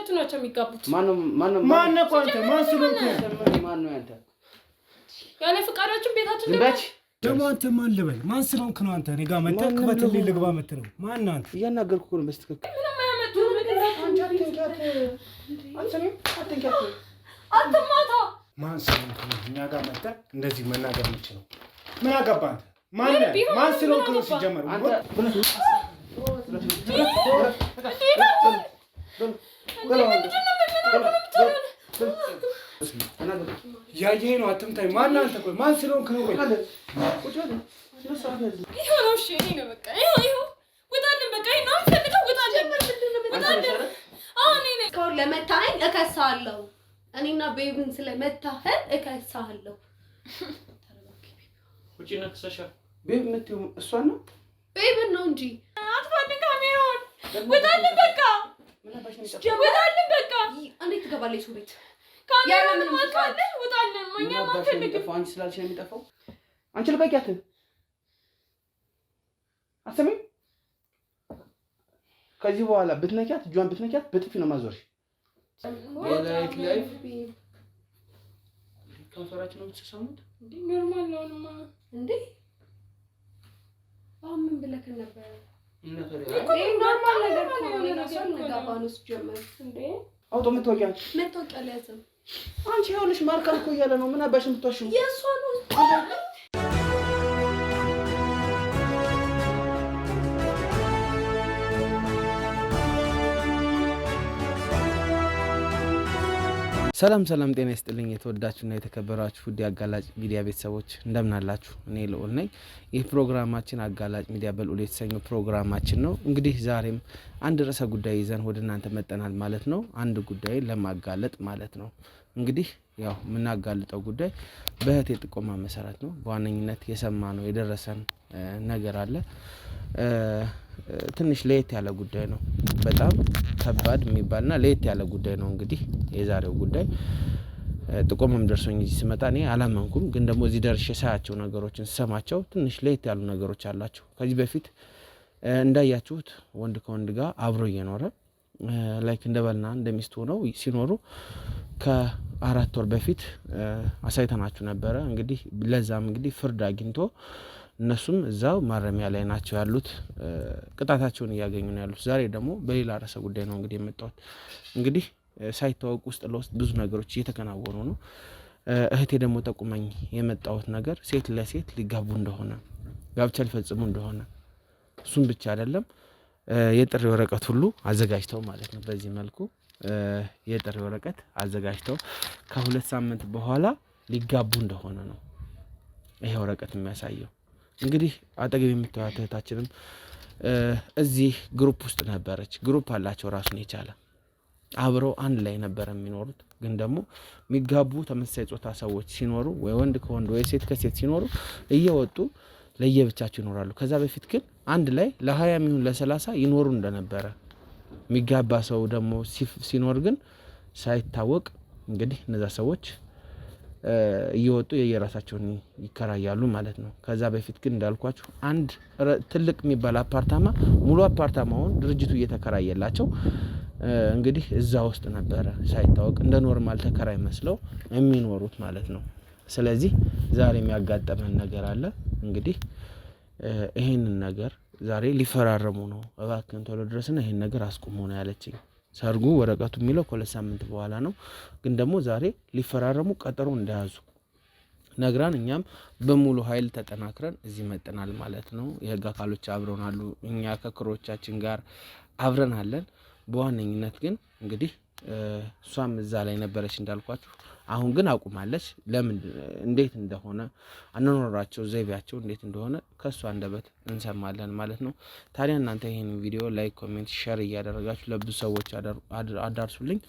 ሁለቱ ናቸው የሚጋቡት ማን ቆንተ ማን ስለሆንክ ማን ነው አንተ ያለ ፍቃዳችን ቤታችን ደምባች ደግሞ አንተ ማን ልበል ማን ስለሆንክ ነው አንተ እኔ ጋር መጣህ ክፈትልኝ ልግባ መጥተው ማን አንተ እያናገርኩ ነው በስትክክል ምንም አያመጡ ነገር አንቺ አትንኪያት አትማታ ማን ስለሆንክ ነው እኛ ጋር መጣህ እንደዚህ መናገር የምችለው ምን አገባህ አንተ ማን ስለሆንክ ነው ሲጀመር ያየህ ነው አትምታይ ማን አንተ ቆይ ማን ስለሆንክ ነው ቆይ ይሄው ነው እሺ ይሄ ነው በቃ ይሄው ወጣልን በቃ ይሄ ነው ፈልገው ወጣልን አሁን እኔ ካው ለመታኝ እከሳለሁ እኔና ቤቢን ስለመታኸን እከሳለሁ ውጪ ነክሰሻ ቤቢ ምትዩ እሷ ነው ቤቢን ነው እንጂ አትፈልግ ካሜራውን ወጣልን በቃ ወጣልን በቃ እንዴት ትገባለች ቤት ካሜራ ምን ማለት ወጣልን ማኛ ማፈልግ አንቺ ስላልሽ ነው የሚጠፋው አንቺ ልቀቂያት አሰሚ ከዚህ በኋላ ብትነኪያት ጆን ብትነኪያት በጥፊ ነው ማዞርሽ ላይፍ ከንፈራችን ነው የምትሰሙት እንዴ ኖርማል ነውማ እንዴ ምን ብለክ ነበር እኮ ኖርማል ነገር ነው ጋባኑስ ጀመር እንዴ አውቶ መታወቂያ ለያዘም አንቺ ይኸውልሽ ማርካል እኮ እያለ ነው ምን አባሽ የምትዋሽው የእሷ ነው ሰላም ጤና ይስጥልኝ የተወዳችሁና የተከበራችሁ ውድ አጋላጭ ሚዲያ ቤተሰቦች እንደምን አላችሁ እኔ ልዑል ነኝ ይህ ፕሮግራማችን አጋላጭ ሚዲያ በልዑል የተሰኘው ፕሮግራማችን ነው እንግዲህ ዛሬም አንድ ርዕሰ ጉዳይ ይዘን ወደ እናንተ መጣናል ማለት ነው አንድ ጉዳይ ለማጋለጥ ማለት ነው እንግዲህ ያው ምናጋልጠው ጉዳይ በህቴ ጥቆማ መሰረት ነው በዋነኝነት የሰማነው የደረሰን ነገር አለ ትንሽ ለየት ያለ ጉዳይ ነው በጣም ከባድ የሚባልና ለየት ያለ ጉዳይ ነው እንግዲህ የዛሬው ጉዳይ ጥቆማም ደርሶኝ እዚህ ስመጣ እኔ አላመንኩም ግን ደግሞ እዚህ ደርሼ ሳያቸው ነገሮችን ሰማቸው ትንሽ ለየት ያሉ ነገሮች አላቸው ከዚህ በፊት እንዳያችሁት ወንድ ከወንድ ጋር አብሮ እየኖረ ላይክ እንደበልና እንደሚስት ሆነው ሲኖሩ ከ4 ወር በፊት አሳይተናችሁ ነበረ እንግዲህ ለዛም እንግዲህ ፍርድ አግኝቶ እነሱም እዛው ማረሚያ ላይ ናቸው ያሉት ቅጣታቸውን ያገኙ ነው ያሉት ዛሬ ደግሞ በሌላ ርዕሰ ጉዳይ ነው እንግዲህ የመጣሁት እንግዲህ ሳይታወቅ ውስጥ ለውስጥ ብዙ ነገሮች እየተከናወኑ ነው እህቴ ደግሞ ጠቁመኝ የመጣሁት ነገር ሴት ለሴት ሊጋቡ እንደሆነ ጋብቻ ሊፈጽሙ እንደሆነ እሱም ብቻ አይደለም የጥሪ ወረቀት ሁሉ አዘጋጅተው ማለት ነው በዚህ መልኩ የጥሪ ወረቀት አዘጋጅተው ከ2 ሳምንት በኋላ ሊጋቡ እንደሆነ ነው ይሄ ወረቀት የሚያሳየው እንግዲህ አጠገብ የምትዋት እህታችንም እዚህ ግሩፕ ውስጥ ነበረች ግሩፕ አላቸው ራሱን የቻለ አብረው አንድ ላይ ነበር የሚኖሩት ግን ደግሞ የሚጋቡ ተመሳሳይ ጾታ ሰዎች ሲኖሩ ወይ ወንድ ከወንድ ወይ ሴት ከሴት ሲኖሩ እየወጡ ለየብቻቸው ይኖራሉ ከዛ በፊት ግን አንድ ላይ ለ20 ሚሆን ለ30 ይኖሩ እንደነበረ የሚጋባ ሰው ደግሞ ሲኖር ግን ሳይታወቅ እንግዲህ እነዛ ሰዎች እየወጡ የየራሳቸውን ይከራያሉ ማለት ነው ከዛ በፊት ግን እንዳልኳችሁ አንድ ትልቅ የሚባል አፓርታማ ሙሉ አፓርታማውን ድርጅቱ እየተከራየላቸው እንግዲህ እዛ ውስጥ ነበረ ሳይታወቅ እንደ ኖርማል ተከራይ መስለው የሚኖሩት ማለት ነው ስለዚህ ዛሬ የሚያጋጠመን ነገር አለ እንግዲህ ይሄንን ነገር ዛሬ ሊፈራረሙ ነው እባክህን ቶሎ ድረስና ይሄን ነገር አስቆሙ ነው ያለችኝ ሰርጉ ወረቀቱ የሚለው ከ2 ሳምንት በኋላ ነው ግን ደግሞ ዛሬ ሊፈራረሙ ቀጠሮ እንደያዙ ነግራን እኛም በሙሉ ኃይል ተጠናክረን እዚህ መጥተናል ማለት ነው የህግ አካሎች አብረውናሉ እኛ ከክሮቻችን ጋር አብረን አለን በዋነኝነት ግን እንግዲህ እሷም እዛ ላይ ነበረች እንዳልኳችሁ አሁን ግን አቁማለች ለምን እንዴት እንደሆነ አነኖራቸው ዘይቤያቸው እንዴት እንደሆነ ከሷ አንደበት እንሰማለን ማለት ነው ታዲያ እናንተ ይሄን ቪዲዮ ላይክ ኮሜንት ሼር እያደረጋችሁ ለብዙ ሰዎች አዳርሱልኝ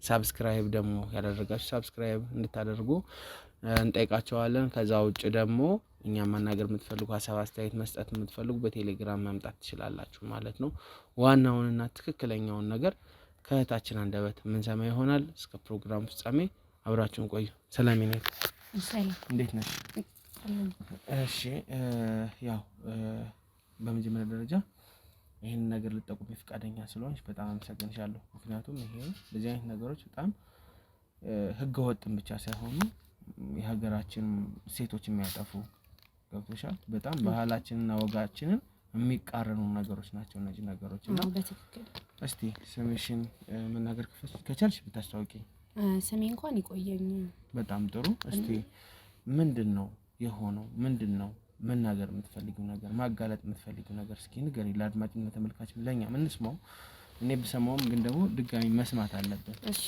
ሰብስክራይብ ደግሞ ያደረጋችሁ ሰብስክራይብ እንድታደርጉ እንጠይቃቸዋለን ከዛ ውጭ ደግሞ እኛ ማናገር የምትፈልጉ ሐሳብ አስተያየት መስጠት የምትፈልጉ በቴሌግራም መምጣት ትችላላችሁ ማለት ነው ዋናውንና ትክክለኛውን ነገር ከእህታችን አንደበት ምን ሰማ ይሆናል እስከ ፕሮግራሙ ፍጻሜ አብራችሁን ቆዩ ሰላም ይነኝ ሰላም እንዴት ነሽ እሺ ያው በመጀመሪያ ደረጃ ይሄን ነገር ልጠቁም ፍቃደኛ ስለሆንሽ በጣም አመሰግንሻለሁ። ምክንያቱም ይሄ ለዚህ አይነት ነገሮች በጣም ህገ ወጥም ብቻ ሳይሆኑ የሀገራችን ሴቶች የሚያጠፉ ገብቶሻል በጣም ባህላችንና ወጋችንን የሚቃረኑ ነገሮች ናቸው እነዚህ ነገሮች እና በትክክል እስቲ ስምሽን መናገር ከቻልሽ ብታስተዋውቂ። ስሜ እንኳን ይቆየኝ። በጣም ጥሩ። እስቲ ምንድነው የሆነው? ምንድነው መናገር የምትፈልጊው ነገር ማጋለጥ የምትፈልጊው ነገር እስኪ ንገሪ ለአድማጭና ተመልካች ለኛ ምንስማው። እኔ ብሰማውም ግን ደግሞ ድጋሚ መስማት አለበት። እሺ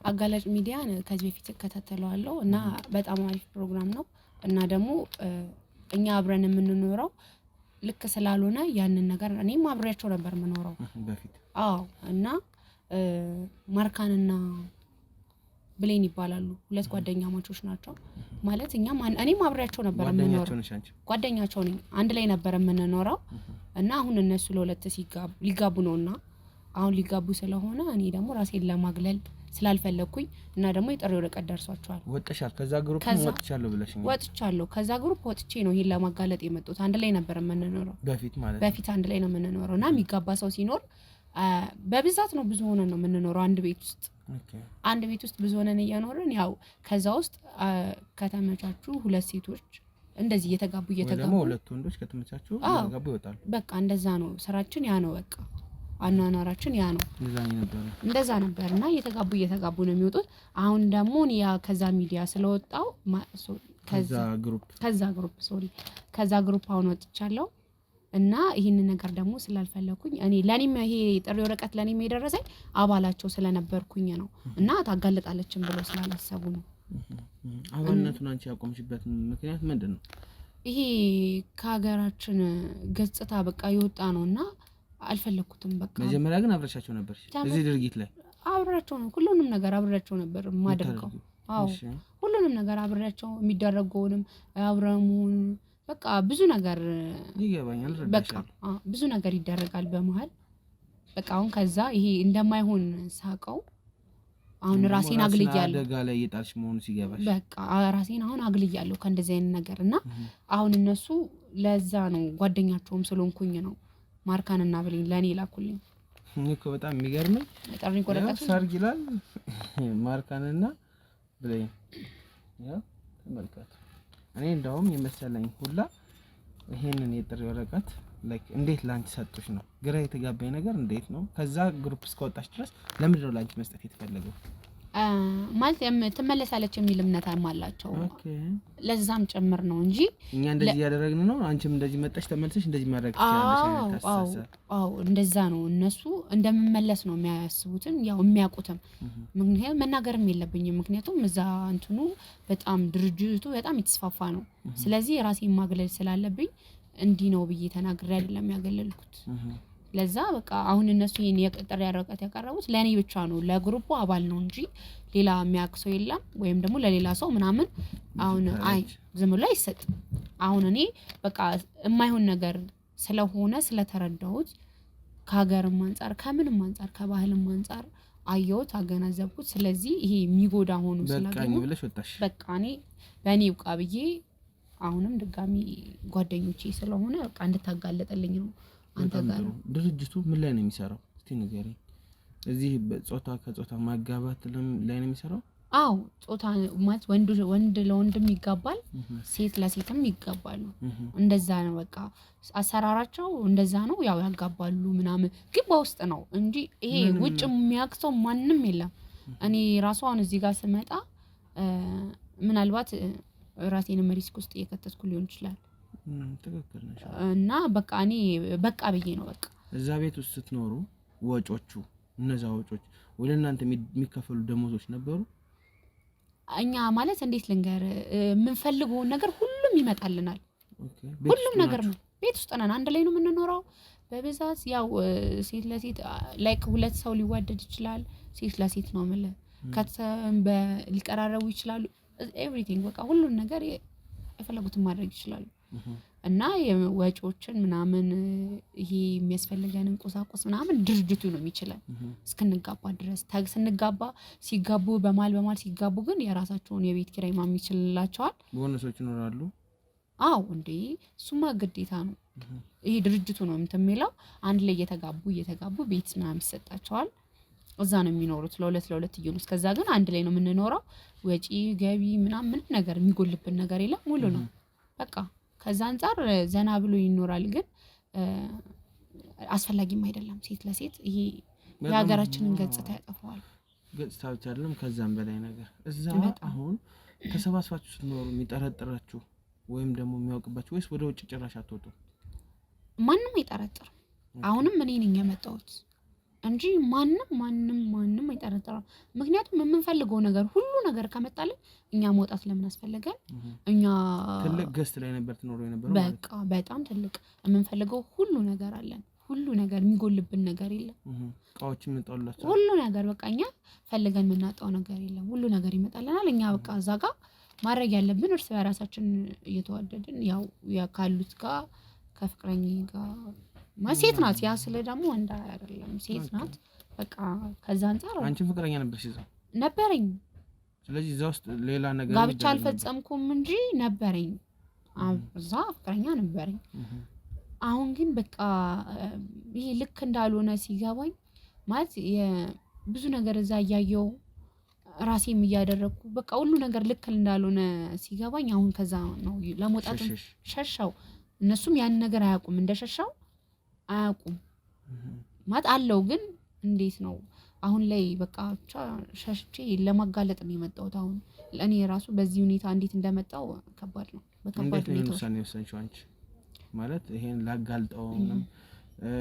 አጋላጭ ሚዲያ ከዚህ በፊት እከታተለዋለሁ እና በጣም አሪፍ ፕሮግራም ነው እና ደግሞ እኛ አብረን የምንኖረው ልክ ስላልሆነ ያንን ነገር እኔም አብሬያቸው ነበር የምኖረው በፊት። እና ማርካንና ብሌን ይባላሉ ሁለት ጓደኛ ማቾች ናቸው ማለት እኔም አብሬያቸው ነበር የምኖረው ጓደኛቸው ነኝ አንድ ላይ ነበር የምንኖረው እና አሁን እነሱ ለሁለት ሊጋቡ ነውና አሁን ሊጋቡ ስለሆነ እኔ ደግሞ ራሴን ለማግለል ስላልፈለኩኝ እና ደግሞ የጥሪ ወረቀት ደርሷቸዋል። ወጥቻለሁ ከዛ ግሩፕ ወጥቻለሁ ብለሽኝ? ወጥቻለሁ ከዛ ግሩፕ ወጥቼ ነው ይሄን ለማጋለጥ የመጡት። አንድ ላይ ነበር የምንኖረው በፊት አንድ ላይ ነው የምንኖረው እና የሚጋባ ሰው ሲኖር በብዛት ነው ብዙ ሆነን ነው የምንኖረው አንድ ቤት ውስጥ። አንድ ቤት ውስጥ ብዙ ሆነን እየኖርን ያው ከዛ ውስጥ ከተመቻቹ ሁለት ሴቶች እንደዚህ እየተጋቡ ደግሞ ሁለት ወንዶች ከተመቻቹ እየተጋቡ ይወጣሉ። በቃ እንደዛ ነው ስራችን ያ ነው በቃ አኗኗራችን ያ ነው። እንደዛ ነበርና እየተጋቡ ነው የሚወጡት። አሁን ደግሞ ያ ከዛ ሚዲያ ስለወጣው ከዛ ግሩፕ አሁን ወጥቻለሁ እና ይሄን ነገር ደግሞ ስላልፈለኩኝ እኔ ለኔም ይሄ ጥሪ ወረቀት ለኔም የደረሰኝ አባላቸው ስለነበርኩኝ ነው እና ታጋለጣለችን ብለው ስላላሰቡ ነው። አባልነቱን አንቺ ያቆምሽበት ምክንያት ምንድነው? ይሄ ከሀገራችን ገጽታ በቃ የወጣ ነውና አልፈለኩትም። በቃ መጀመሪያ ግን አብረሻቸው ነበር እዚህ ድርጊት ላይ? አብረሻቸው ነው ሁሉንም ነገር አብረሻቸው ነበር ማደርገው። አዎ ሁሉንም ነገር አብረሻቸው የሚደረገውንም አብረሙን በቃ ብዙ ነገር ይገባኛል። በቃ ብዙ ነገር ይደረጋል በመሃል በቃ አሁን ከዛ ይሄ እንደማይሆን ሳቀው አሁን ራሴን አግልያለሁ። አደጋ ላይ እየጣልሽ መሆኑ ሲገባሽ በቃ ራሴን አሁን አግልያለሁ ከእንደዚህ አይነት ነገር እና አሁን እነሱ ለዛ ነው ጓደኛቸውም ስለሆንኩኝ ነው ማርካንና ብሌን ለኔ ላኩልኝ። እኮ በጣም የሚገርመኝ ጠሪኝ ወረቀቱ ሰርግ ይላል ማርካንና ብሌን ያ ተመልከቱ። እኔ እንደውም የመሰለኝ ሁላ ይሄንን የጥሪ ወረቀት ላይክ እንዴት ላንቺ ሰጥቶሽ ነው ግራ የተጋባኝ ነገር እንዴት ነው ከዛ ግሩፕ እስከወጣሽ ድረስ ለምንድን ነው ላንቺ መስጠት የተፈለገው? ማለት ትመለሳለች የሚል እምነት አላቸው። ለዛም ጭምር ነው እንጂ እኛ እንደዚህ ያደረግን ነው አንቺም እንደዚህ መጣሽ ተመልሰሽ እንደዚህ ማድረግ ትችላለሽ። አዎ እንደዛ ነው እነሱ እንደምመለስ ነው የሚያስቡትን ያው የሚያውቁትም። ምክንያቱም መናገርም የለብኝም ምክንያቱም እዛ እንትኑ በጣም ድርጅቱ በጣም የተስፋፋ ነው። ስለዚህ ራሴን ማግለል ስላለብኝ እንዲህ ነው ብዬ ተናግሬ አይደለም ያገለልኩት። ለዛ በቃ አሁን እነሱ ይሄን የጥሪ ወረቀት ያቀረቡት ለኔ ብቻ ነው ለግሩፑ አባል ነው እንጂ ሌላ የሚያክሰው የለም ወይም ደግሞ ለሌላ ሰው ምናምን አሁን ዝም ብሎ አይሰጥ። አሁን እኔ በቃ የማይሆን ነገር ስለሆነ ስለተረዳሁት ከሀገርም አንፃር ከምንም አንፃር ከባህልም አንፃር አየሁት አገናዘብኩት። ስለዚህ ይሄ የሚጎዳ ሆኖ ስለጋኝ ብለሽ ወጣሽ። በቃ እኔ በእኔ ውቃ ብዬ አሁንም ድጋሚ ጓደኞቼ ስለሆነ በቃ እንድታጋለጠልኝ ነው። አንተ ጋር ድርጅቱ ምን ላይ ነው የሚሰራው? እስቲ ንገሪኝ። እዚህ ጾታ ከጾታ ማጋባት ላይ ነው የሚሰራው? አዎ ጾታ ማለት ወንድ ለወንድም ይጋባል ሴት ለሴትም ይጋባሉ። እንደዛ ነው በቃ አሰራራቸው እንደዛ ነው። ያው ያጋባሉ ምናምን ግን በውስጥ ነው እንጂ ይሄ ውጭ የሚያክሰው ማንም የለም። እኔ ራሱ አሁን እዚህ ጋር ስመጣ ምናልባት ራሴን ሪስክ ውስጥ እየከተትኩ ሊሆን ይችላል። ትክክል ነሽ። እና በቃ እኔ በቃ ብዬ ነው በቃ እዛ ቤት ውስጥ ስትኖሩ ወጮቹ እነዛ ወጮች ወደ እናንተ የሚከፈሉ ደሞዞች ነበሩ? እኛ ማለት እንዴት ልንገር የምንፈልገውን ነገር ሁሉም ይመጣልናል። ሁሉም ነገር ነው ቤት ውስጥ ነን አንድ ላይ ነው የምንኖረው በብዛት ያው ሴት ለሴት ላይክ ሁለት ሰው ሊዋደድ ይችላል ሴት ለሴት ነው ማለት ሊቀራረቡ ይችላሉ ኤቭሪቲንግ በቃ ሁሉን ነገር የፈለጉትን ማድረግ ይችላሉ። እና የወጪዎችን ምናምን ይሄ የሚያስፈልገንን ቁሳቁስ ምናምን ድርጅቱ ነው የሚችለው እስክንጋባ ድረስ። ስንጋባ ሲጋቡ በማል ሲጋቡ ግን የራሳቸውን የቤት ኪራይ ማም ይችላልላቸዋል። ቦነሶች ይኖራሉ። አዎ እንዴ እሱማ ግዴታ ነው። ይሄ ድርጅቱ ነው እንትን የሚለው አንድ ላይ እየተጋቡ ቤት ምናምን ይሰጣቸዋል። እዛ ነው የሚኖሩት ለሁለት እየሆኑ። እስከዛ ግን አንድ ላይ ነው የምንኖረው። ወጪ ገቢ ምናምን ነገር የሚጎልብን ነገር የለም፣ ሙሉ ነው በቃ። ከዛ አንፃር ዘና ብሎ ይኖራል። ግን አስፈላጊም አይደለም ሴት ለሴት ይሄ የሀገራችንን ገጽታ ያጠፋዋል። ገጽታ ብቻ አይደለም ከዛም በላይ ነገር እዛ አሁን ተሰባስባችሁ ስትኖሩ የሚጠረጥራችሁ ወይም ደግሞ የሚያውቅባችሁ ወይስ ወደ ውጭ ጭራሽ አትወጡ? ማንም አይጠረጥርም። አሁንም እኔ ነኝ የመጣሁት እንጂ ማንም አይጠረጥርም። ምክንያቱም የምንፈልገው ነገር ሁሉ ነገር ከመጣልን እኛ መውጣት ለምን አስፈለገን? እኛ ትልቅ ገስት ላይ ነበር ትኖሩ የነበረው በቃ በጣም ትልቅ የምንፈልገው ሁሉ ነገር አለን። ሁሉ ነገር የሚጎልብን ነገር የለም። እቃዎች ይመጣላችሁ ሁሉ ነገር በቃ እኛ ፈልገን የምናጣው ነገር የለም። ሁሉ ነገር ይመጣልናል። እኛ በቃ እዛ ጋር ማድረግ ያለብን እርስ በራሳችን እየተዋደድን ያው ካሉት ጋር ከፍቅረኛ ጋር ሴት ናት ያ ስለ ደግሞ ወንድ አይደለም ሴት ናት በቃ። ከዛ አንፃር አንቺ ፍቅረኛ ነበርሽ? እዛ ነበረኝ። ስለዚህ እዛ ውስጥ ሌላ ነገር ጋብቻ አልፈጸምኩም እንጂ ነበረኝ። እዛ ፍቅረኛ ነበረኝ። አሁን ግን በቃ ይሄ ልክ እንዳልሆነ ሲገባኝ ማለት ብዙ ነገር እዛ እያየው ራሴም እያደረኩ በቃ ሁሉ ነገር ልክ እንዳልሆነ ሲገባኝ አሁን ከዛ ነው ለመውጣት ሸሻው። እነሱም ያን ነገር አያውቁም፣ እንደሸሻው አያውቁም ማለት አለው። ግን እንዴት ነው አሁን ላይ በቃ ብቻ ሸሽቼ ለማጋለጥ ነው የመጣሁት። አሁን ለእኔ ራሱ በዚህ ሁኔታ እንዴት እንደመጣው ከባድ ነው። በከባድ ሁኔታ ነው የወሰንሽው አንቺ ማለት ይሄን ላጋልጠው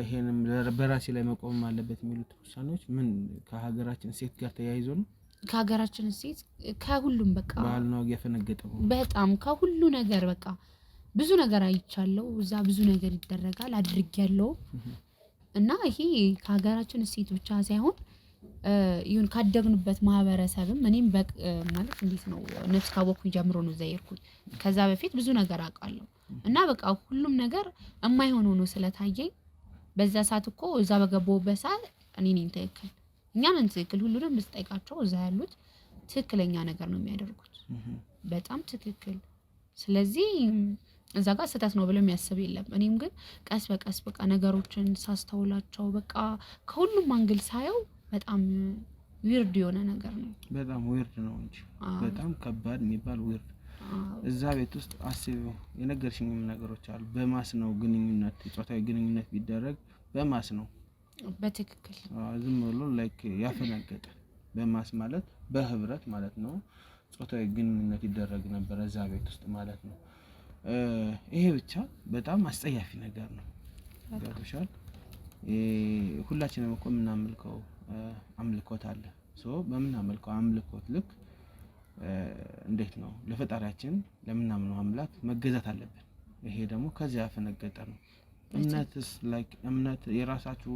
ይሄንም በራሴ ላይ መቆም አለበት የሚሉት ውሳኔዎች ምን ከሀገራችን ሴት ጋር ተያይዞ ነው? ከሀገራችን ሴት ከሁሉም በቃ ባህል ነው ያፈነገጠው። በጣም ከሁሉ ነገር በቃ ብዙ ነገር አይቻለሁ። እዛ ብዙ ነገር ይደረጋል አድርጌያለሁ። እና ይሄ ከሀገራችን ሴት ብቻ ሳይሆን ይሁን ካደግንበት ማህበረሰብም እኔም ማለት እንዴት ነው ነፍስ ካወቅኩኝ ጀምሮ ነው እዛ የሄድኩት። ከዛ በፊት ብዙ ነገር አውቃለሁ። እና በቃ ሁሉም ነገር የማይሆን ሆኖ ስለታየኝ በዛ ሰዓት እኮ እዛ በገባሁበት ሰዓት እኔ ነኝ ትክክል፣ እኛ ነን ትክክል። ሁሉንም ብትጠይቃቸው እዛ ያሉት ትክክለኛ ነገር ነው የሚያደርጉት፣ በጣም ትክክል። ስለዚህ እዛ ጋር ስህተት ነው ብሎ የሚያስብ የለም። እኔም ግን ቀስ በቀስ በቃ ነገሮችን ሳስተውላቸው በቃ ከሁሉም አንግል ሳየው በጣም ዊርድ የሆነ ነገር ነው። በጣም ዊርድ ነው እንጂ በጣም ከባድ የሚባል ዊርድ። እዛ ቤት ውስጥ አስቢው የነገርሽኝም ነገሮች አሉ። በማስ ነው ግንኙነት ጾታዊ ግንኙነት ቢደረግ በማስ ነው በትክክል ዝም ብሎ ላይክ ያፈነገጠ በማስ ማለት በህብረት ማለት ነው። ጾታዊ ግንኙነት ይደረግ ነበር እዛ ቤት ውስጥ ማለት ነው። ይሄ ብቻ በጣም አስጸያፊ ነገር ነው። ገብቶሻል? ሁላችንም እኮ የምናመልከው አምልኮት አለ። በምናመልከው አምልኮት ልክ እንዴት ነው ለፈጣሪያችን ለምናምነው አምላክ መገዛት አለብን። ይሄ ደግሞ ከዚያ ያፈነገጠ ነው። እምነትስ ላይክ እምነት የራሳችሁ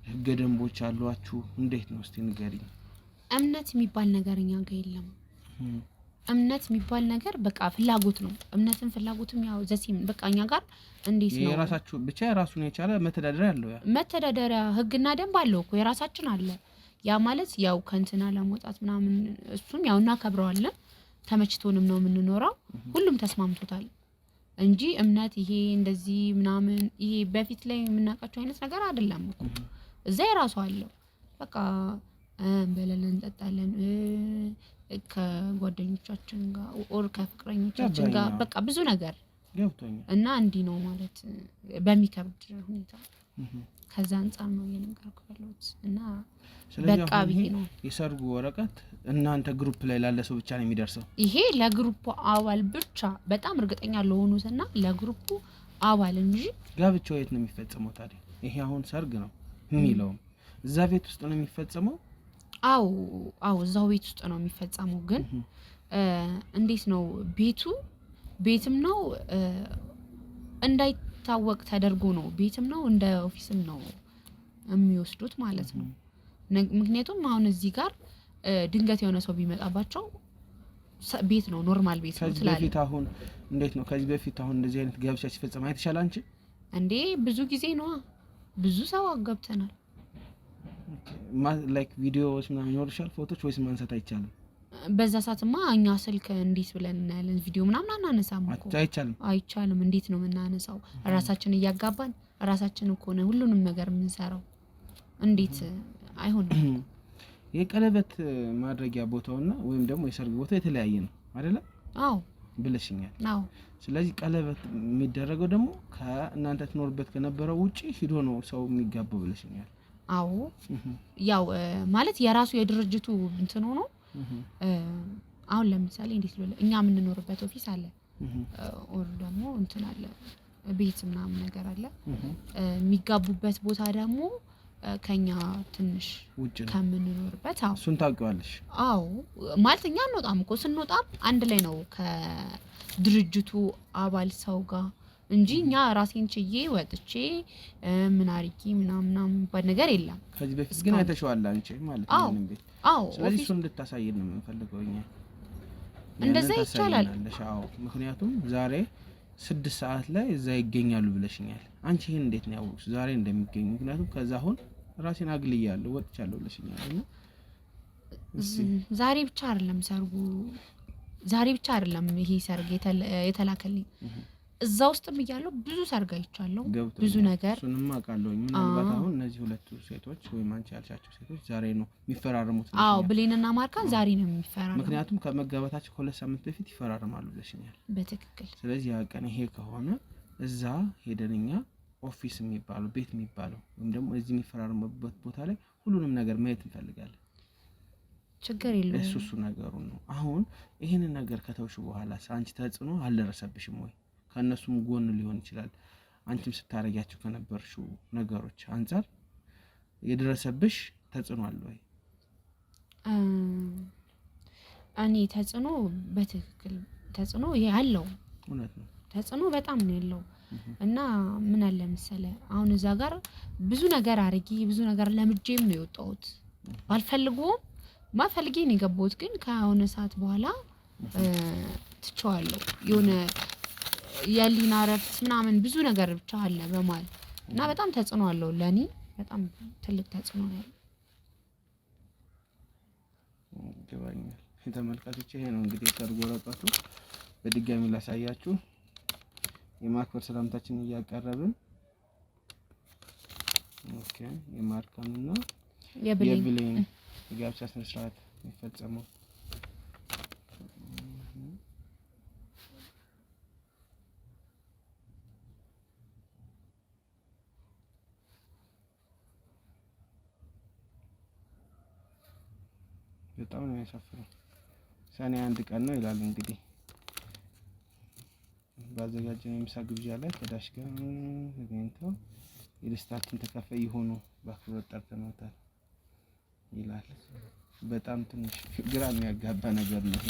ህገ ደንቦች አሏችሁ? እንዴት ነው እስቲ ንገሪኝ። እምነት የሚባል ነገር እኛ ጋር የለም። እምነት የሚባል ነገር በቃ ፍላጎት ነው። እምነትን ፍላጎትም ያው ዘሲም በቃ እኛ ጋር እንዴት ነው የራሳችሁ ብቻ የራሱን የቻለ መተዳደሪያ አለው። መተዳደሪያ ህግና ደንብ አለው እኮ የራሳችን አለ። ያ ማለት ያው ከእንትና ለመውጣት ምናምን እሱም ያው እናከብረዋለን። ተመችቶንም ነው የምንኖረው። ሁሉም ተስማምቶታል እንጂ እምነት ይሄ እንደዚህ ምናምን ይሄ በፊት ላይ የምናውቃቸው አይነት ነገር አይደለም እኮ። እዛ የራሱ አለው በቃ እንበላለን እንጠጣለን ከጓደኞቻችን ጋር ኦር ከፍቅረኞቻችን ጋር በቃ ብዙ ነገር ገብቶኛል። እና እንዲህ ነው ማለት በሚከብድ ሁኔታ ከዛ አንፃር ነው የነገርኩ ያለሁት። እና በቃ ብዬ ነው የሰርጉ ወረቀት እናንተ ግሩፕ ላይ ላለ ሰው ብቻ ነው የሚደርሰው። ይሄ ለግሩፑ አባል ብቻ በጣም እርግጠኛ ለሆኑትና ለግሩፑ አባል እንጂ ጋብቻው የት ነው የሚፈጸመው ታዲያ? ይሄ አሁን ሰርግ ነው የሚለው እዛ ቤት ውስጥ ነው የሚፈጸመው? አዎ እዛው ቤት ውስጥ ነው የሚፈጸመው። ግን እንዴት ነው ቤትም ነው እንዳይታወቅ ተደርጎ ነው። ቤትም ነው እንደ ኦፊስም ነው የሚወስዱት ማለት ነው። ምክንያቱም አሁን እዚህ ጋር ድንገት የሆነ ሰው ቢመጣባቸው ቤት ነው ኖርማል ቤት ነው ትላለህ። ከዚህ አሁን እንዴት ነው ከዚህ በፊት አሁን እንደዚህ አይነት ጋብቻ ሲፈጸም አይተሻል አንቺ? እንዴ ብዙ ጊዜ ነው ብዙ ሰው አገብተናል። ላይክ ቪዲዮዎች ምናምን ይኖርሻል ፎቶዎች ወይስ ማንሳት አይቻልም? በዛ ሰዓትማ እኛ ስልክ እንዴት ብለን እናያለን? ቪዲዮ ምናምን አናነሳም እኮ አይቻልም። እንዴት ነው የምናነሳው? ራሳችን እያጋባን ራሳችን እኮ ነው ሁሉንም ነገር የምንሰራው። እንዴት አይሆንም? የቀለበት ማድረጊያ ቦታውና ወይም ደግሞ የሰርግ ቦታ የተለያየ ነው አይደለ? አዎ ብለሽኛል። አዎ። ስለዚህ ቀለበት የሚደረገው ደግሞ ከእናንተ ትኖርበት ከነበረው ውጪ ሂዶ ነው ሰው የሚጋባው ብለሽኛል። አዎ ያው ማለት የራሱ የድርጅቱ እንትን ሆኖ አሁን ለምሳሌ እንዴት ነው እኛ የምንኖርበት ኦፊስ አለ ኦር ደግሞ እንትን አለ ቤት ምናምን ነገር አለ። የሚጋቡበት ቦታ ደግሞ ከኛ ትንሽ ውጪ ነው ከምንኖርበት። አዎ እሱን ታውቂዋለሽ? አዎ ማለት እኛ እንወጣም እኮ ስንወጣም አንድ ላይ ነው ከድርጅቱ አባል ሰው ጋር እንጂ እኛ ራሴን ችዬ ወጥቼ ምን አርጊ ምናምን ባል ነገር የለም። ከዚህ በፊት ግን አይተሽዋል አንቺ ማለት ነው እንዴ? አዎ ስለዚህ እሱን እንድታሳየን ነው የምንፈልገው እኛ። እንደዛ ይቻላል። አዎ ምክንያቱም ዛሬ 6 ሰዓት ላይ እዛ ይገኛሉ ብለሽኛል። አንቺ ይሄን እንዴት ነው ያወቅሽ ዛሬ እንደሚገኙ? ምክንያቱም ከዛ አሁን ራሴን አግልያለሁ ወጥቻለሁ ብለሽኛል እና ዛሬ ብቻ አይደለም ሰርጉ፣ ዛሬ ብቻ አይደለም ይሄ ሰርግ የተላከልኝ እዛ ውስጥም እያለሁ ብዙ ሰርግ አይቻለሁ። ብዙ ነገር እሱንም አውቃለሁ። ምናልባት አሁን እነዚህ ሁለቱ ሴቶች ወይም አንቺ ያልሻቸው ሴቶች ዛሬ ነው የሚፈራረሙት? አዎ ብሌንና ማርካን ዛሬ ነው የሚፈራረሙት። ምክንያቱም ከመጋባታቸው ከ2 ሳምንት በፊት ይፈራረማሉ ብለሽኛል። በትክክል። ስለዚህ ያ ቀን ይሄ ከሆነ እዛ ሄደንኛ ኦፊስ የሚባለው ቤት የሚባለው ወይም ደግሞ እዚህ የሚፈራረሙበት ቦታ ላይ ሁሉንም ነገር ማየት እንፈልጋለን። ችግር የለውም። እሱ ነገሩ ነው። አሁን ይሄንን ነገር ከተውሽ በኋላ አንቺ ተጽዕኖ አልደረሰብሽም ወይ? ከነሱም ጎን ሊሆን ይችላል አንቺም ስታረጋቸው ከነበርሽው ነገሮች አንፃር የደረሰብሽ ተጽዕኖ አለ ወይ? እኔ ተጽዕኖ በትክክል ተጽዕኖ ያለው እውነት ነው። ተጽዕኖ በጣም ነው ያለው እና ምን አለ መሰለህ አሁን እዛ ጋር ብዙ ነገር አርጊ ብዙ ነገር ለምጄም ነው የወጣሁት። ባልፈልገውም ማፈልጌ ነው የገባሁት። ግን ከሆነ ሰዓት በኋላ ትቼዋለሁ። የሆነ ያሊና ረፍት ምናምን ብዙ ነገር ብቻ አለ በማለት እና በጣም ተጽዕኖ አለው ለኔ በጣም ትልቅ ተጽዕኖ ነው ያለው። ይገባኛል። ተመልካቾች ይሄ ነው እንግዲህ ሰርግ ወረቀቱ በድጋሚ ላሳያችሁ። የማክበር ሰላምታችንን እያቀረብን ኦኬ። የማርካንና የብሌን የጋብቻ ስነ ስርዓት የሚፈጸመው በጣም ነው ያሳፍረው። ሰኔ 1 ቀን ነው ይላል እንግዲህ ባዘጋጀነው የምሳ ግብዣ ላይ ከዳሽ ጋር ተገኝተው የደስታችን ተካፋይ የሆኑ በአክብሮት ጠርተነውታል ይላል። በጣም ትንሽ ግራ የሚያጋባ ነገር ነው።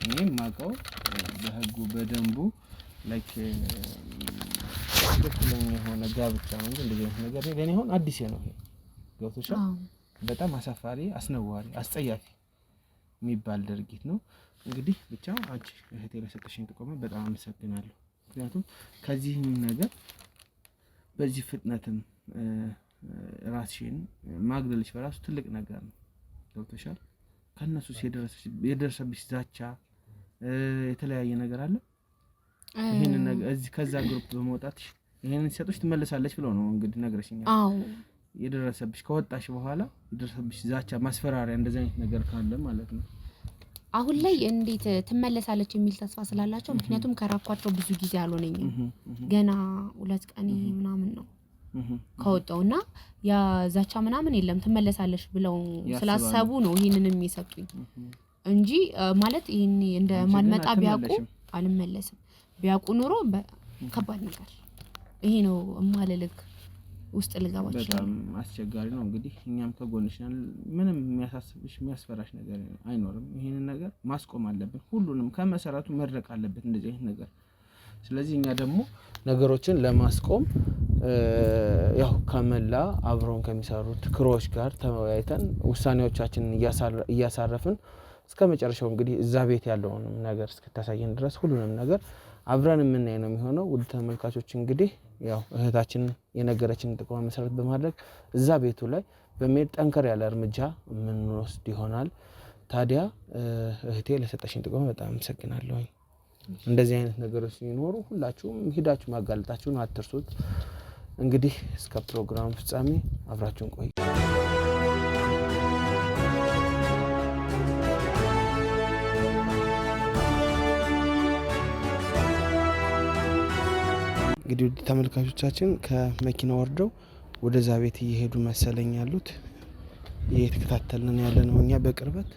እኔም ማውቀው በህጉ በደንቡ ላይክ ትክክለኛ የሆነ ጋብቻ ነው እንጂ እንደዚህ አይነት ነገር ለኔ አሁን አዲስ ነው። ይሄ ገብቶሻል? በጣም አሳፋሪ፣ አስነዋሪ፣ አስጸያፊ የሚባል ድርጊት ነው። እንግዲህ ብቻ አንቺ እህቴ ለሰጠሽኝ ጥቆማ በጣም አመሰግናለሁ። ምክንያቱም ከዚህ ነገር በዚህ ፍጥነትም ራስሽን ማግለልሽ በራሱ ትልቅ ነገር ነው። ገብቶሻል? ከነሱ የደረሰብሽ ዛቻ የተለያየ ነገር አለ። ይሄንን ነገር እዚህ ከዛ ግሩፕ በመውጣትሽ ይሄንን ሲሰጡሽ ትመለሳለች ብለው ነው እንግዲህ ነገርሽኛል። አዎ የደረሰብሽ ከወጣሽ በኋላ የደረሰብሽ ዛቻ፣ ማስፈራሪያ እንደዚህ አይነት ነገር ካለ ማለት ነው። አሁን ላይ እንዴት ትመለሳለች የሚል ተስፋ ስላላቸው ምክንያቱም ከራኳቸው ብዙ ጊዜ አልሆነኝም ገና 2 ቀን ምናምን ነው ከወጣውና ያ ዛቻ ምናምን የለም ትመለሳለች ብለው ስላሰቡ ነው ይሄንንም የሰጡኝ እንጂ ማለት ይሄን እንደ ማልመጣ ቢያውቁ አልመለስም። ቢያውቁ ኖሮ ከባድ ነገር ይሄ ነው ማለልክ ውስጥ ልገባ ይችላል። በጣም አስቸጋሪ ነው። እንግዲህ እኛም ከጎንሽ ነን። ምንም የሚያሳስብሽ የሚያስፈራሽ ነገር አይኖርም። ይሄንን ነገር ማስቆም አለብን። ሁሉንም ከመሰረቱ መድረቅ አለበት እንደዚህ አይነት ነገር። ስለዚህ እኛ ደግሞ ነገሮችን ለማስቆም ያው ከመላ አብረውን ከሚሰሩት ክሮች ጋር ተወያይተን ውሳኔዎቻችንን እያሳረፍን እስከመጨረሻው እንግዲህ እዛ ቤት ያለውን ነገር እስከታሳየን ድረስ ሁሉንም ነገር አብረን የምናይ ነው የሚሆነው። ውድ ተመልካቾች እንግዲህ ያው እህታችን የነገረችን ጥቆማ መሰረት በማድረግ እዛ ቤቱ ላይ በመሄድ ጠንከር ያለ እርምጃ የምንወስድ ይሆናል። ታዲያ እህቴ ለሰጠሽኝ ጥቆማ በጣም አመሰግናለሁ። እንደዚህ አይነት ነገሮች ሲኖሩ ሁላችሁም ሄዳችሁ ማጋለጣችሁን አትርሱት። እንግዲህ እስከ ፕሮግራም ፍጻሜ አብራችሁን ቆዩ። እንግዲህ ውድ ተመልካቾቻችን ከመኪና ወርደው ወደዛ ቤት እየሄዱ መሰለኝ ያሉት እየተከታተልን ያለ ነው እኛ በቅርበት።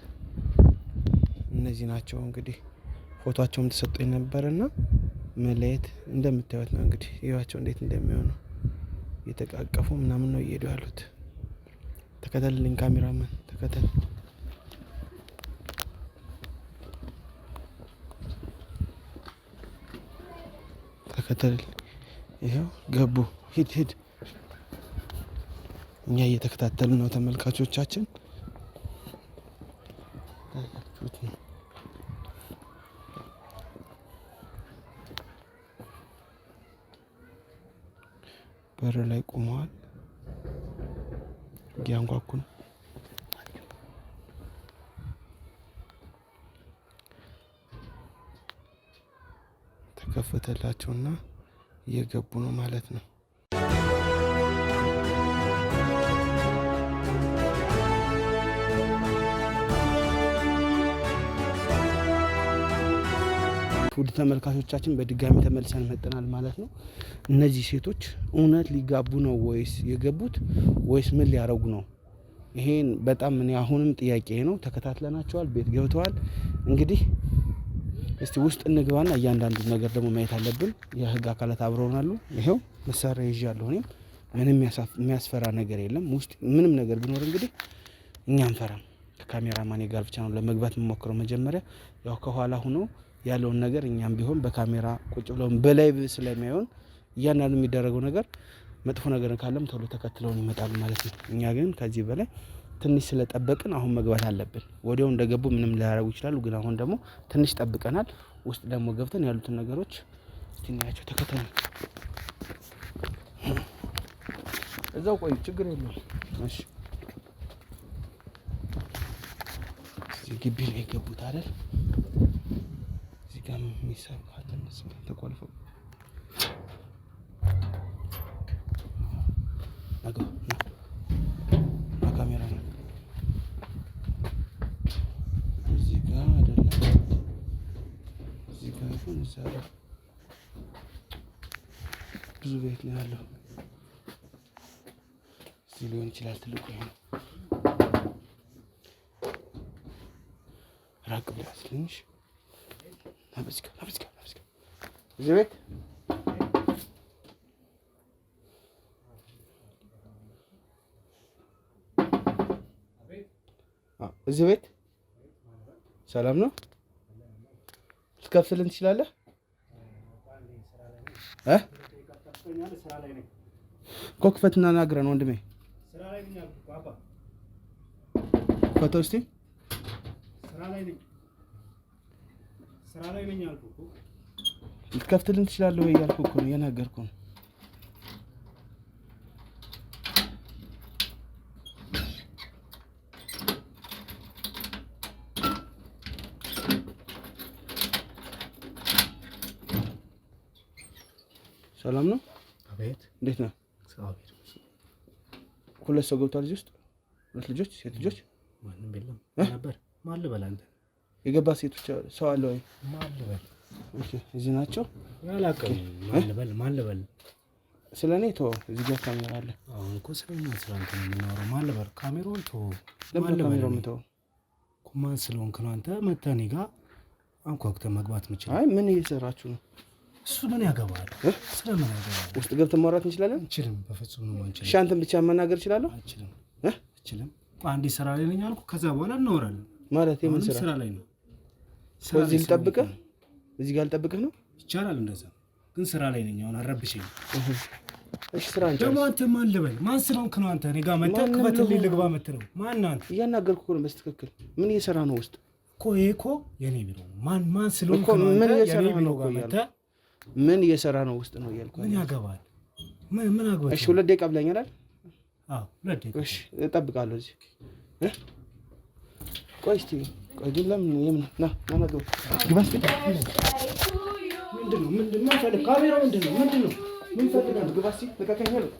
እነዚህ ናቸው እንግዲህ ፎቶአቸውም ተሰጥቶኝ ነበርና መለየት እንደምታዩት ነው እንግዲህ ይዋቸው እንዴት እንደሚሆኑ እየተቃቀፉ ምናምን ነው እየሄዱ ያሉት። ተከተልልኝ ካሜራማን ተከተል። ይሄው ገቡ። ሂድ እኛ እየተከታተልን ነው ተመልካቾቻችን። በር ላይ ቆመዋል እያንኳኩ ነው። ተከፈተላቸውና እየገቡ ነው ማለት ነው። ውድ ተመልካቾቻችን በድጋሚ ተመልሰን መጥተናል ማለት ነው። እነዚህ ሴቶች እውነት ሊጋቡ ነው ወይስ የገቡት ወይስ ምን ሊያረጉ ነው? ይሄን በጣም እኔ አሁንም ጥያቄ ነው። ተከታትለናቸዋል፣ ቤት ገብተዋል። እንግዲህ እስቲ ውስጥ እንግባና እያንዳንዱ ነገር ደግሞ ማየት አለብን። የህግ አካላት አብረውናሉ። ይሄው መሳሪያ ይዣለሁ። እኔም ምንም የሚያስፈራ ነገር የለም። ውስጥ ምንም ነገር ቢኖር እንግዲህ እኛ አንፈራም። ከካሜራማኔ ጋር ብቻ ነው ለመግባት የምሞክረው። መጀመሪያ ያው ከኋላ ሆኖ ያለውን ነገር እኛም ቢሆን በካሜራ ቁጭ ብለን በላይቭ ስለሚያዩን እያንዳንዱ የሚደረገው ነገር መጥፎ ነገር ካለም ቶሎ ተከትለውን ይመጣሉ ማለት ነው። እኛ ግን ከዚህ በላይ ትንሽ ስለጠበቅን አሁን መግባት አለብን። ወዲያው እንደገቡ ምንም ሊያረጉ ይችላሉ፣ ግን አሁን ደግሞ ትንሽ ጠብቀናል። ውስጥ ደግሞ ገብተን ያሉትን ነገሮች ትኛቸው ተከተሉ። እዛው ቆዩ፣ ችግር የለውም። እሺ እዚህ ግቢ ነው የገቡት አይደል? እዚህ ጋር የሚሰሩ ካለ መሰለኝ ተቆልፈው ካሜራ ነው እዚህ ጋር አይደለም፣ እዚህ ጋር ይሁን እዛ ብዙ ቤት ነው ያለው። እዚህ ሊሆን ይችላል ትልቁ ነው። ራቅ ብለህ ትንሽ ናብስካ እዚህ ቤት እዚህ ቤት ሰላም ነው? ልትከፍትልን ትችላለህ? እኮ ክፈትና ናግረን ወንድሜ። ክፈተው እስኪ። ልትከፍትልን ትችላለህ ወይ እያልኩህ እኮ ነው፣ እየነገርኩህ ነው። ሰላም ነው? አቤት። እንዴት ነህ? ሁለት ሰው ገብቷል እዚህ ውስጥ? ሁለት ልጆች፣ ሴት ልጆች? ማንም የለም ነበር። ማን ልበል አንተ? የገባ ሴቶች ሰው አለ ወይ? ማን ልበል? ኦኬ፣ እዚህ ናቸው። ያላቀም ማን ልበል? ስለኔ ተው፣ እዚህ ጋር ካሜራ አለ። አሁን እኮ ስለኛ ስላንተ ነው የምናወራው። ማን ልበል? ካሜራውን ተው። ለምን ካሜራውን ተው? ማን ስለሆንክ ነው አንተ መተህ እኔ ጋር አንኳኩተህ መግባት የምችለው? አይ ምን እየሰራችሁ ነው? እሱ ምን ያገባል? ስለምን ያገባል? ውስጥ ገብተን ማውራት እንችላለን? አንችልም። በፍጹም ነው አንችልም። እሺ አንተን ብቻ መናገር እችላለሁ? አንችልም። አንዴ ስራ ላይ ነኝ አልኩህ። ከዛ በኋላ እናወራለን። ማለት የምን ስራ ላይ ነው? እዚህ ልጠብቅህ? እዚህ ጋር ልጠብቅህ ነው? ይቻላል እንደዛ፣ ግን ስራ ላይ ነኝ አሁን። አረብሽኝ። እሺ ስራ አንቺ ደግሞ አንተ ማን ልበል? ማን ስለሆንክ ነው አንተ እኔ ጋር መተህ ክፈትልኝ ልግባ የምትለው? ማን ነው አንተ? እያናገርኩህ እኮ ነው በስትክክል። ምን እየሰራ ነው ውስጥ? እኮ ይሄ እኮ የኔ ቢሮ ነው። ማን ስለሆንክ ነው አንተ የኔ ቢሮ ጋር መተህ? ምን እየሰራ ነው ውስጥ ነው እያልኩህ። ምን ያገባል? ምን አገባህ? እሺ 2 ደቂቃ ብለኸኛል አይደል? አዎ 2 ደቂቃ። እሺ እጠብቃለሁ እዚህ። ቆይ እስኪ ቆይ ግን ለምን የምን ና ግባ ግባ እስኪ ምንድን ነው ፈልግ ካሜራው ምንድን ነው ምን ፈልጋለህ ግባ እስኪ ልቀቀኝ አለው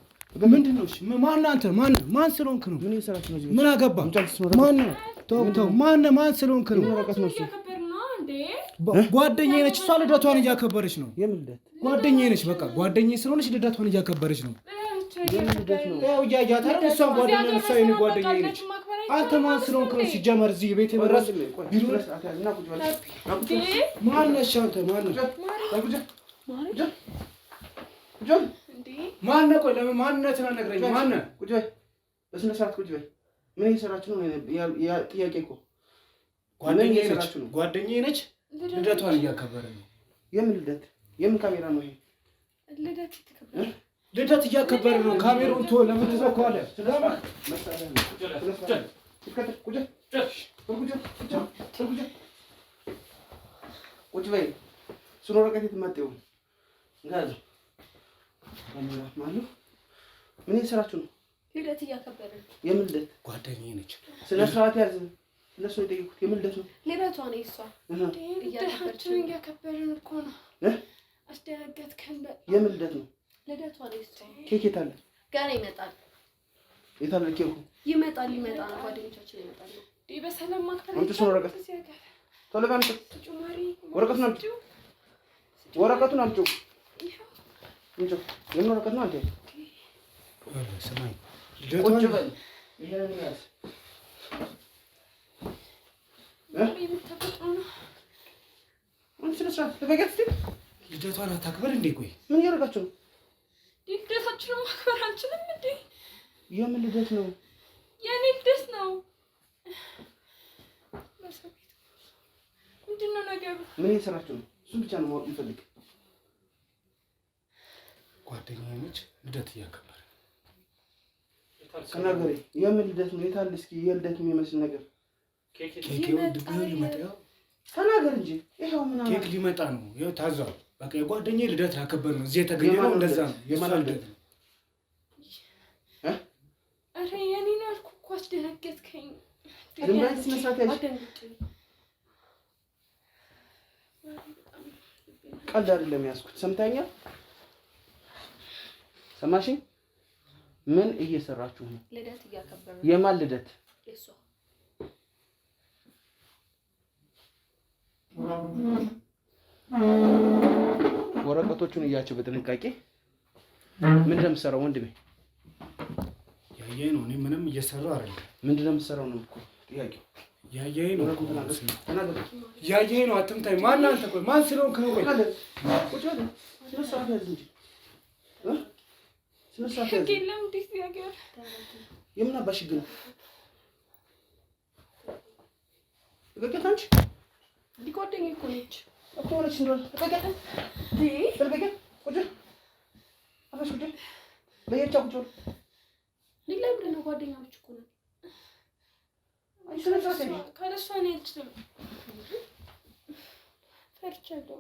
ምንድን ነው እሺ ማን ስለሆንክ ነው ምን እየሰራችሁ ነው እዚህ ምን አገባ ማን ነው ተው ማን ስለሆንክ ነው ወረቀት ነው እሱ ጓደኛዬ ነች እሷ ልደቷን እያከበረች ነው የምን ልደት ጓደኛዬ ነች በቃ ጓደኛዬ ስለሆነች ልደቷን እያከበረች ነው የምን ልደት ነው ያው እያያት አይደል እሷም ጓደኛዬ ነች የኔ ጓደኛዬ ነች አንተ ማን ስለሆንክ ነው ሲጀመር እዚህ ቤት የመረስ ቢሉ ማን ነሽ አንተ ማን ነው ቆይ ለምን ማንነትን አልነግረኝ ማን ነው ቁጭ በይ በስነ ስርዓት ቁጭ በይ ምን እየሰራችሁ ነው ያ ጥያቄ እኮ ጓደኛዬ ነች ልደቷን እያከበረ ነው የምን ልደት የምን ካሜራ ነው ይሄ ልደት እያከበረ ነው ካሜራውን ቶ ለምን ትዘካዋለህ ቁጭ በይ እሱን ወረቀት የትመጣው እንጋዝ ካሜራ ማለት ምን እየሰራችሁ ነው ልደት እያከበረ ነው የምን ልደት ጓደኛዬ ነች ስነ ስርዓት ያዝ ለሱ የጠየኩት የምን ልደት ነው ልደቷ ነው እሷ ልደታችንን እያከበርን እኮ ነው አስደነገጥከን የምን ልደት ነው ልደቷ ነው እሷ ኬክ የት አለ ገና ይመጣል የት አለ ኬኩ ይመጣል ነው ጓደኞቻችን ይመጣሉ በሰላም ማክበር አንተ እሱን ወረቀት ቶሎ በይ አምጪው ወረቀቱን አምጪው ወረቀቱን አምጪው የምን ወረቀት ነው አንተ ስማኝ ቁጭ በል ይሄንን ያዝ ልደቷን አታክበር እንዴ ቆይ ምን እያደረጋችሁ ነው ልደታችንን ማክበር አንችልም እንዴ የምን ልደት ነው የኔ ልደት ነው ምንድን ነው ነገሩ ምን እየሰራችሁ ነው እሱን ብቻ ነው ማወቅ የምፈልግ ጓደኛዬ ነች ልደት እያከበረ ተናገሪ የምን ልደት ነው የታል እስኪ የልደት የሚመስል ነገር ኬክ ሊመጣ ተናገር እንጂ ይሄው ምን ኬክ ሊመጣ ነው ይሄው ታዟል በቃ የጓደኛዬ ልደት ያከበር ነው እዚህ የተገኘው እንደዛ ነው የማን ልደት ነው አረ የኔን አልኩ እኮ አስደነገጥከኝ ድንጋይ ስነሳት ያለሽ ቀልድ አይደለም ያዝኩት ሰምታኛል ሰማሽኝ ምን እየሰራችሁ ነው ልደት እያከበረ የማን ልደት እሷ ወረቀቶቹን እያቸው በጥንቃቄ ምን እንደምሰራው ወንድሜ ያየኝ ነው እኔ ምንም እየሰራው አይደለም ምን እንደምሰራው ነው እኮ ጥያቄው ያየኝ ነው ያየኝ ነው አትምታይ ማን አንተ ቆይ ማን ስለሆንክ ነው ቆይ ቁጭ በል ስለሳት ያዝ እንጂ ስለሳት ያዝ የለም እንዴት ያገር የምን አባሽ ግን ለቀቀት አንቺ ጓደኛዬ እኮ ነች እኮ ነች እንደው ለቀቀት ለቀቀት ቁጭ አባሽ ቁጭ ለየቻ ቁጭ ሌላ ምንድን ነው ጓደኛሞች እኮ ነው ካለሷ ነው ያልችልም ፈርቻለሁ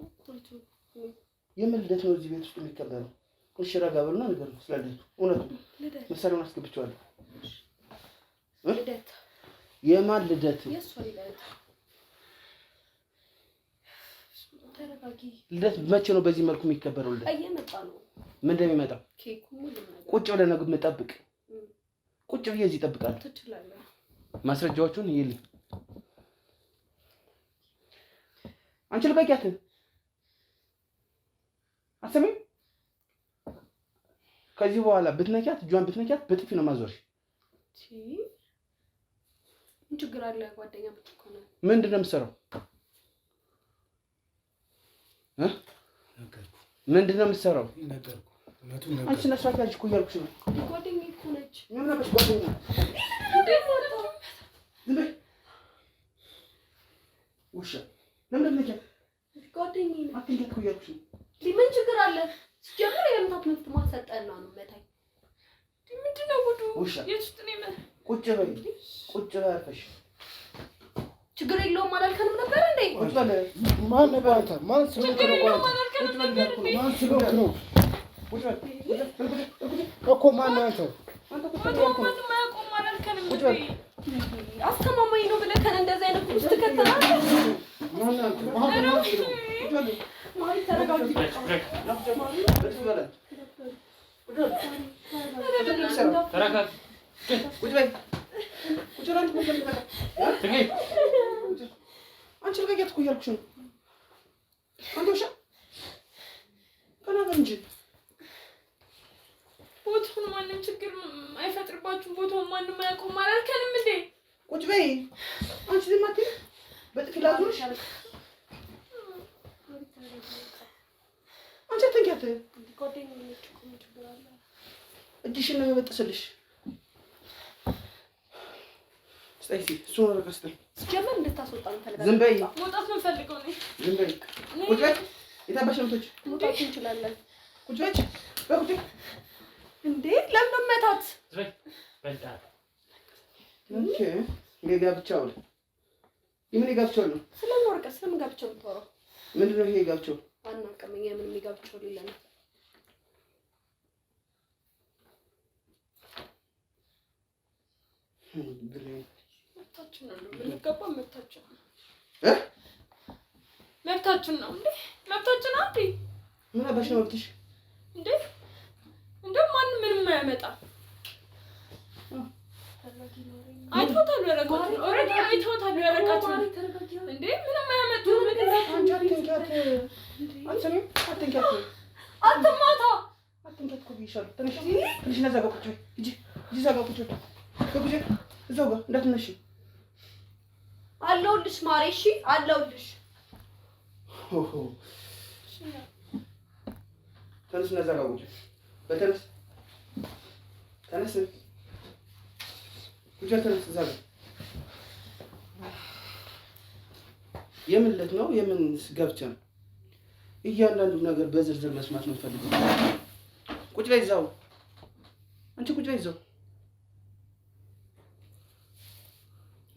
የምን ልደት ነው እዚህ ቤት ውስጥ የሚከበረው እሺ ረጋ በሉና ንገሩኝ ስለ ልደቱ እውነቱን መሳሪያውን አስገብቼዋለሁ ልደት የማን ልደት የእሷ ልደት ተረጋጊ ልደት መቼ ነው በዚህ መልኩ የሚከበረው ልደት እየመጣ ነው ምን እንደሚመጣው ኬኩ ምን ነገር ቁጭ ብለህ ነው የምጠብቅ ቁጭ ብዬ እዚህ እጠብቃለሁ ትችላለህ ማስረጃዎቹን ይልኝ አንቺ ልቀቂያት አሰሚኝ ከዚህ በኋላ ብትነኪያት እጇን ብትነኪያት በጥፊ ነው ማዞርሽ ምን ችግር አለ ጓደኛ ብቻ እኮ ነው ምንድን ነው የምትሰራው ምንድን ነው የምትሰራው አንቺ ነሻት ያልሽ እኮ እያልኩሽ ነው ጓደኛዬ እኮ ነች ምን ነበር ጓደኛ ውሻ ለምን ነከ ጓደኛዬ ነው አትንገት እኮ እያልኩሽ ነው ምን ችግር አለ ሲጀምር የምታት መፍት ማሰጠና ነው መታይ ምንድን ነው ጉዱ የት ውስጥ ነው ቁጭ በይ ቁጭ በይ አርፈሽ ችግር የለውም አላልከንም ነበር እንዴ ቁጭ በል ማን ነበር አንተ ማን ስለሆንክ ነው ቁጭ በል ማን ስለሆንክ ነው ቁጭ በል እኮ ማን ነው አንተ አንተ ቁጭ በል አስተማማኝ ነው ብለህ ከእንደዚህ አይነት ማሪ ተረጋጊ። አንቺ ልቀቂያት እኮ እያልኩሽ ነው። አንተ ውሻ ተናገር እንጂ ቦታውን ማንም ችግር አይፈጥርባችሁም። ቦታውን ማንም አያውቀውም አላልከንም እንዴ? ቁጭ በይ አንቺ ዝም አትይ። በጥፊ ላዙርሽ። አንቺ አትንኪያት። እጅሽን ነው የበጠሰልሽ። ስጠይ እሱን ወረቀት ስጠኝ። ሲጀመር እንድታስወጣ ነው ፈልጋለሁ። ዝም በይ። መውጣት ነው ፈልገው ነው። ዝም በይ። ቁጭ በይ። የታባሽ መቶች መውጣት እንችላለን። ቁጭ በይ። በቁጭ እንዴ ለምን መታት? ኦኬ ጋብቻው ነው። የምን ጋብቻው ነው? ስለምን ወረቀት ስለምን ጋብቻው የምታወራው? ምንድነው ይሄ ጋብቻው? አናውቅም። የምን ጋብቻው ሌላ ነው። መብታችን ነው። ብንገባ መብታችን ነው። መብታችን ነው እንዴ? መብታችን ነው እንዴ? ምን አባሽ ነው መብትሽ እንዴ? እንደው ማንም ምንም አያመጣ። አይቶታል ወረቀቱን። ኦሬዲ አይቶታል ወረቀቱን። እንዴ ምንም አያመጡ። አንቺ አትንኪያት። አትሰሚም? አትንኪያት። አትማታ። አትንኪያት እኮ ብዬሻለሁ። ትንሽ ነዛ ጋር ቁጭ በይ። ሂጂ እዛ ጋር ቁጭ በይ። ቁጭ እዛው ጋር እንዳትነሺ። አለሁልሽ ማሬ። እሺ አለሁልሽ። ኦሆ ተነስ፣ ነዛ ጋር ቁጭ በተነስ። ተነስ ቁጭ ተነስ። እዛ ጋር የምን ዕለት ነው? የምን ጋብቻ ነው? እያንዳንዱ ነገር በዝርዝር መስማት ነው የምፈልገው። ቁጭ ላይ እዛው። አንቺ ቁጭ ላይ እዛው።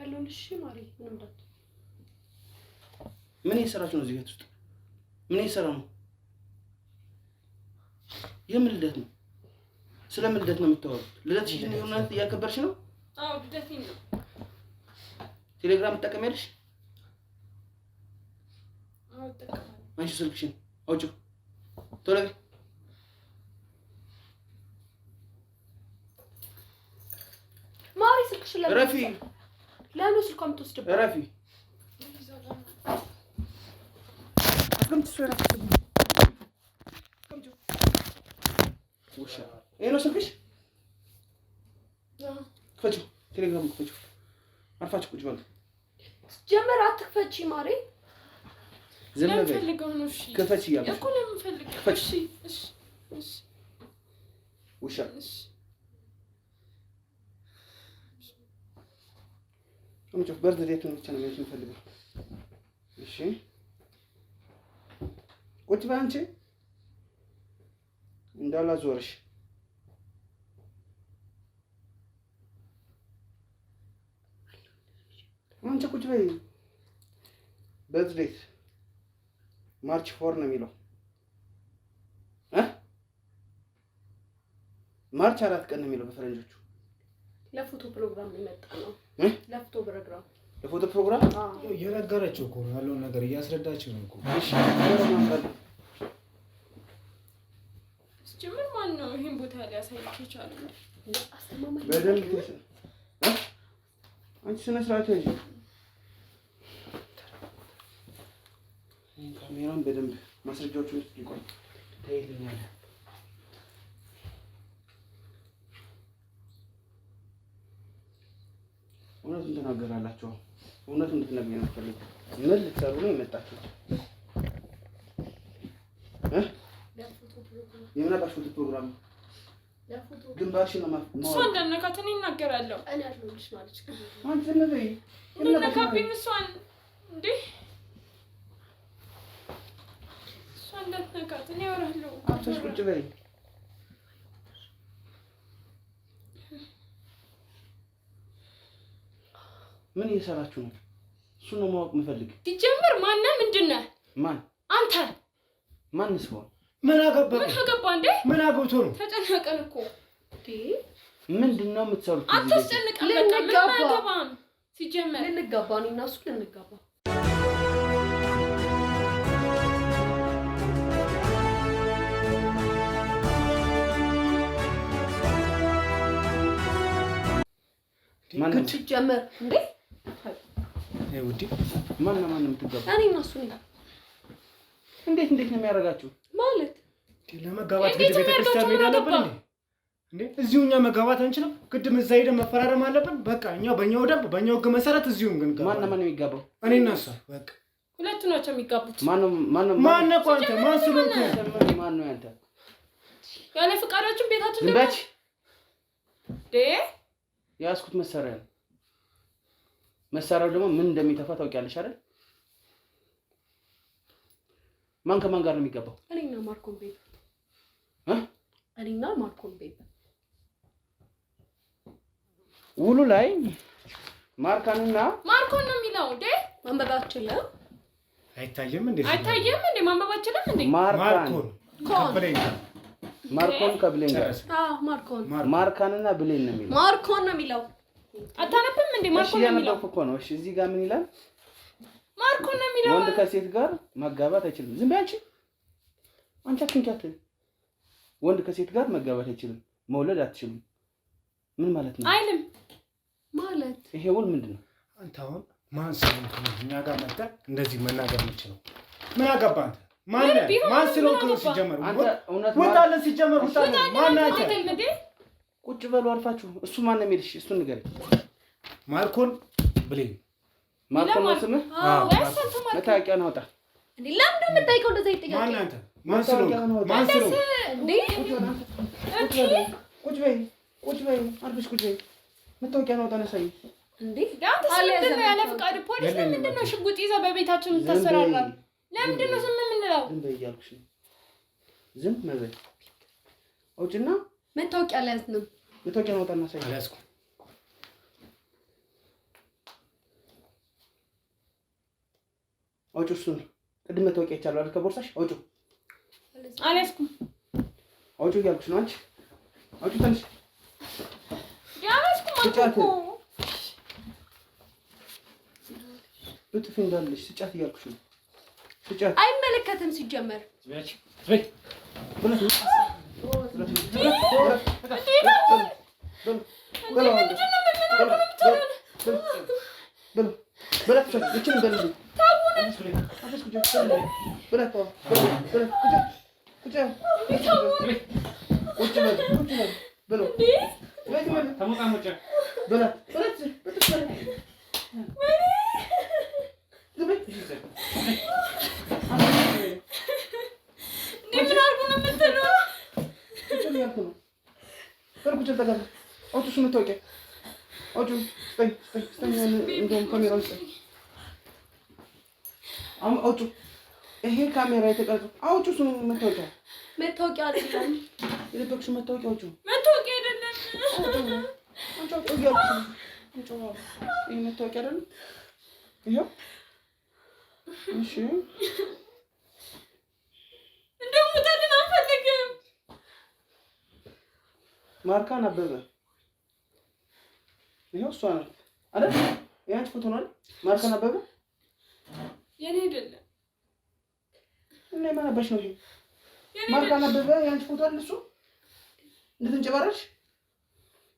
አለሁልሽ ማሬ። ምንም ዳት ምን እየሰራችሁ ነው እዚህ ቤት ውስጥ? ምን እየሰራ ነው? የምን ልደት ነው? ስለምን ልደት ነው የምታወሩት? ልደትሽ ነው እያከበርሽ ነው? አዎ ልደቴ ነው። ቴሌግራም ትጠቀሚያለሽ? አዎ እጠቀማለሁ። አንቺ ስልክሽን አውጪው ቶሎ በይ። ማሪ ስልክሽን ለምን ረፊ ለምን ስልኳን የምትወስድበት? ረፊ አስቀምጪ። እሱ የራስሽ ስልክ አስቀምጪው። ውሻ ይሄ ነው ስልክሽ? ክፈችው። ቴሌግራም ክፈችው። አርፋችሁ ቁጭ በሉ። ጀመር አትክፈቺ ማሬ። ዝም በይ። ፈልገው ነው። እሺ ክፈች እያልኩሽ እኮ ለምን ፈልገው? ክፈች። እሺ እሺ እሺ ውሻ እሺ አምጪው። በርዝዴቱን ብቻ ነው የምፈልገው። እሺ ቁጭ በይ አንቺ እንዳላዞርሽ። አንቺ ቁጭ በይ። በርዝዴት ማርች 4 ነው የሚለው ማርች 4 ቀን ነው የሚለው በፈረንጆቹ። ለፎቶ ፕሮግራም የመጣ ነው። ለፎቶ ፕሮግራም ለፎቶ ፕሮግራም እየነገረችው እኮ ነው ያለውን ነገር እያስረዳችው ነው እኮ። እሺ ፕሮግራም ጀመር ማን ነው ይሄን ቦታ ሊያሳይሽ ይችላል? አስተማማኝ በደንብ አንቺ ስነ ስርዓት ያዥ። ካሜራን በደንብ ማስረጃዎቹን ውስጥ ይቆይ ታይልኛል። እውነቱን ትናገራላችሁ። እውነቱን እንድትነግሪኝ ነው የምፈልገው። ምን ልትሰሩ ነው የመጣችሁት? የምን አባሽ ፎቶ ፕሮግራም? ግንባርሽን ነው እሷ እንዳነካት እኔ እናገራለሁ። እኔ አልሆንሽ ማለት ነው። አንቺ ዝም በይ። እንደነካብኝ እሷን እንዴ እሷ እንዳትነካት እኔ አወራለሁ። አትሽ ቁጭ በይ። ምን እየሰራችሁ ነው? እሱ ነው ማወቅ የምፈልግ። ሲጀምር ማነህ? ምንድን ነህ? ማን? አንተ ማንስ ሆነ? ምን አገባ? ምን አገባ እንዴ? ምን አገብቶ ነው? ተጨነቀን እኮ እንዴ። ምንድነው የምትሰሩት? አታስጨንቀን። በቃ ምን አገባን? ሲጀምር ልንጋባ ነው እና እሱ ልንጋባ ማን ትጀመር እንዴ? ውዴ ማን የምትገባው? እኔ እና እሱ ነኝ። እንዴት ነው የሚያደርጋችሁ? ማለት ለመጋባት ግድ ቤተክርስቲያን መሄድ አለብን እንዴ? እዚሁ እኛ መጋባት አንችልም? ግድም እዛ ሄደን መፈራረም አለብን? በቃ እኛ በእኛው ደንብ በእኛው ህግ መሰረት እዚሁ እንገባለን። ማን የሚጋባው? እኔ እና እሷ በቃ ሁለቱ ናቸው የሚጋቡት። ማን ነው አንተ? ማን ስለሆንክ ማን ነው ያንተ? ያለ ፍቃዳችን ቤታችን ዝምባች ዴ ያስኩት መሳሪያው ደግሞ ምን እንደሚተፋ ታውቂያለሽ አይደል? ማን ከማን ጋር ነው የሚገባው? እኔና ማርኮን ቤት እኔና ማርኮን ቤት ውሉ ላይ ማርኮን ነው የሚለው እንዴ? ማንበባችን ነው አይታየም እንዴ? ማንበባችን ነው እንዴ? ማርኮን ከብሌን ጋር ማርካንና ብሌን ነው የሚለው። ማርኮን ነው የሚለው። አታነብም እንዴ? ማርኮን ነው የሚለው እኮ ነው። እሺ እዚህ ጋር ምን ይላል? ማርኮን ነው የሚለው። ወንድ ከሴት ጋር መጋባት አይችልም። ዝም በይ አንቺ አትንኪያት። ወንድ ከሴት ጋር መጋባት አይችልም፣ መውለድ አትችልም። ምን ማለት ነው? አይልም ማለት ይሄ ውል ምንድነው? አንተ አሁን ማን ስለሆንክ ነው እኛ ጋር መጣ እንደዚህ መናገር የምችለው? ምን አገባህ አንተ? ማን ስለሆንክ ነው ሲጀመር? ወጣለን ሲጀመር ወጣለን። ማን አንተ? ቁጭ በሉ አርፋችሁ። እሱ ማን ነው የሚልሽ? እሱን ንገረኝ። ማርኮን ብሌን። ማርኮን ነው ስምህ? አዎ። መታወቂያ ነው። ወጣ እንዴ? ለምን ነው የምትጠይቀው እንደዛ ይጠይቃል? ማን አንተ? ማን ስለሆንክ እንዴ? ቁጭ በይ አርፈሽ ቁጭ በይ። መታወቂያ ነው። ተነሳይ እንዴ? ምንድን ነው ያለ ፍቃድ ፖሊስ ነው? ምንድን ነው ሽጉጥ ይዘህ በቤታችን ተሰራራ? ለምንድን ነው ዝም የምንለው? ዝም በይ እያልኩሽ ነው። ዝም በይ። አውጭና መታወቂያ አልያዝንም። መታወቂያ ነው። ተነሳይ አልያዝኩም። አውጭ። እሱን ቅድም መታወቂያ ይቻላል አይደል? ከቦርሳሽ አውጭ። አልያዝኩም። አውጭ እያልኩሽ ነው። አንቺ አውጭ። ተነሽ። ያልያዝኩም እኮ እጥፍ እንዳለሽ ስጫት እያልኩሽ ነው። ስጫት አይመለከትም ሲጀመር። ይሄ ካሜራ የተቀረጸው አውጪ። እሱን መታወቂያ አይደለም የደበቅሽው መታወቂያ አውጪ። መታወቂያ አይደለም። አንቺ አውጪ እያልኩሽ ነው። ይሄ መታወቂያ አይደለም። ይሄው እሺ። እንደውም ታድና አንፈልግም። ማርካን አበበ ይሄው እሷ ናት አይደል? ያንቺ ፎቶ ነው አይደል? ማርካን አበበ የኔ አይደለም። እና ማን አባሽ ነው? ማርካን አበበ ያንቺ ፎቶ አይደል? እሱ እንድትንጨባረሽ